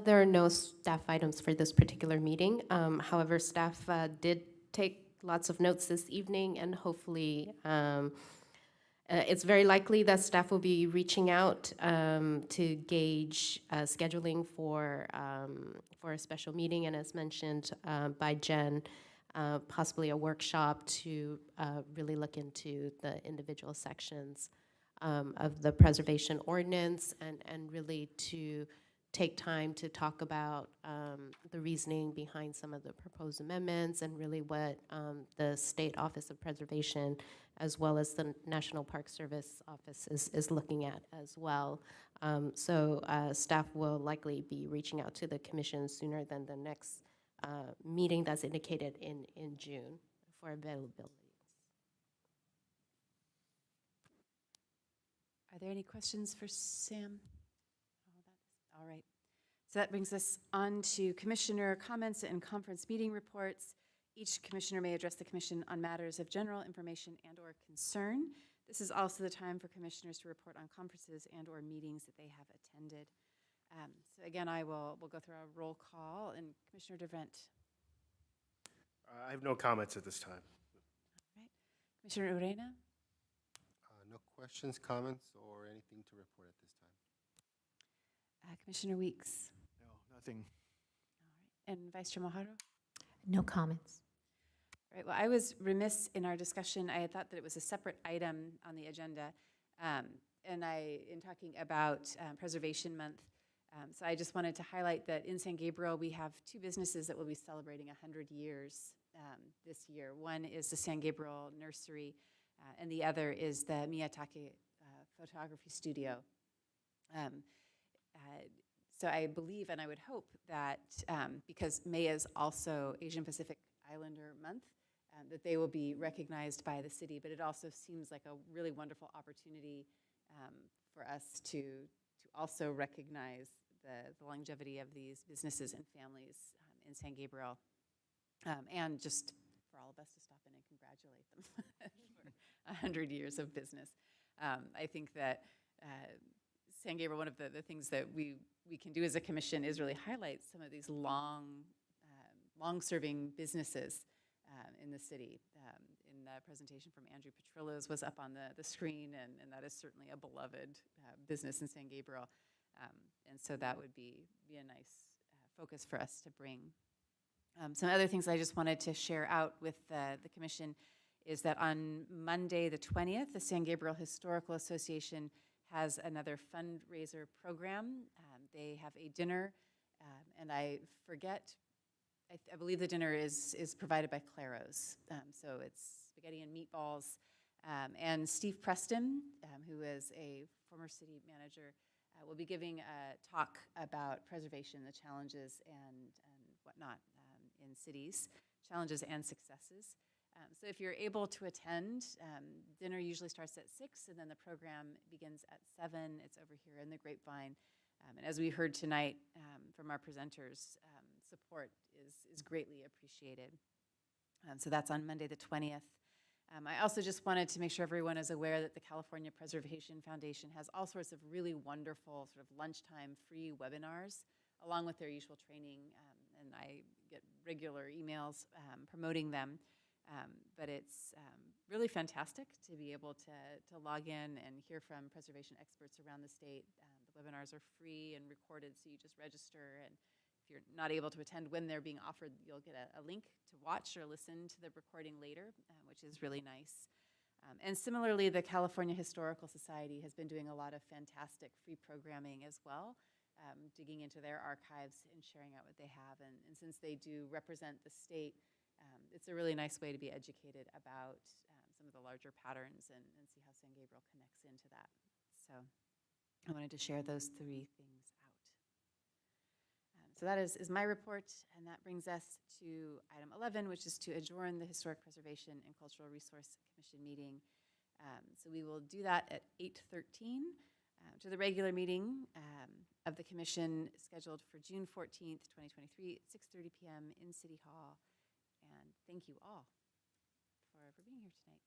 There are no staff items for this particular meeting. However, staff did take lots of notes this evening, and hopefully it's very likely that staff will be reaching out to gauge scheduling for a special meeting, and as mentioned by Jen, possibly a workshop to really look into the individual sections of the preservation ordinance and really to take time to talk about the reasoning behind some of the proposed amendments and really what the State Office of Preservation as well as the National Park Service Office is looking at as well. So staff will likely be reaching out to the commission sooner than the next meeting that's indicated in June for availability. Are there any questions for Sam? All right. So that brings us on to commissioner comments and conference meeting reports. Each commissioner may address the commission on matters of general information and/or concern. This is also the time for commissioners to report on conferences and/or meetings that they have attended. So again, we'll go through our roll call, and Commissioner DeVrent. I have no comments at this time. All right. Commissioner Urena? No questions, comments, or anything to report at this time. Commissioner Weeks? No, nothing. All right. And Vice Chair Moharo? No comments. All right. Well, I was remiss in our discussion. I had thought that it was a separate item on the agenda, and in talking about Preservation Month. So I just wanted to highlight that in San Gabriel, we have 2 businesses that will be celebrating 100 years this year. One is the San Gabriel Nursery, and the other is the Miyatake photography studio. So I believe and I would hope that because May is also Asian Pacific Islander Month, that they will be recognized by the city, but it also seems like a really wonderful opportunity for us to also recognize the longevity of these businesses and families in San Gabriel, and just for all of us to stop in and congratulate them for 100 years of business. I think that San Gabriel, one of the things that we can do as a commission is really highlight some of these long-serving businesses in the city. In the presentation from Andrew Petrillo's was up on the screen, and that is certainly a beloved business in San Gabriel. And so that would be a nice focus for us to bring. Some other things I just wanted to share out with the commission is that on Monday the 20th, the San Gabriel Historical Association has another fundraiser program. They have a dinner, and I forget, I believe the dinner is provided by Claro's. So it's spaghetti and meatballs. And Steve Preston, who is a former city manager, will be giving a talk about preservation, the challenges and whatnot in cities, challenges and successes. So if you're able to attend, dinner usually starts at 6, and then the program begins at 7. It's over here in the Grapevine. And as we heard tonight from our presenters, support is greatly appreciated. So that's on Monday the 20th. I also just wanted to make sure everyone is aware that the California Preservation Foundation has all sorts of really wonderful sort of lunchtime free webinars along with their usual training, and I get regular emails promoting them. But it's really fantastic to be able to log in and hear from preservation experts around the state. The webinars are free and recorded, so you just register, and if you're not able to attend when they're being offered, you'll get a link to watch or listen to the recording later, which is really nice. And similarly, the California Historical Society has been doing a lot of fantastic free programming as well, digging into their archives and sharing out what they have. And since they do represent the state, it's a really nice way to be educated about some of the larger patterns and see how San Gabriel connects into that. So I wanted to share those 3 things out. So that is my report, and that brings us to item 11, which is to adjourn the Historic Preservation and Cultural Resource Commission meeting. So we will do that at 8:13 to the regular meeting of the commission scheduled for June 14th, 2023 at 6:30 p.m. in City Hall. And thank you all for being here tonight.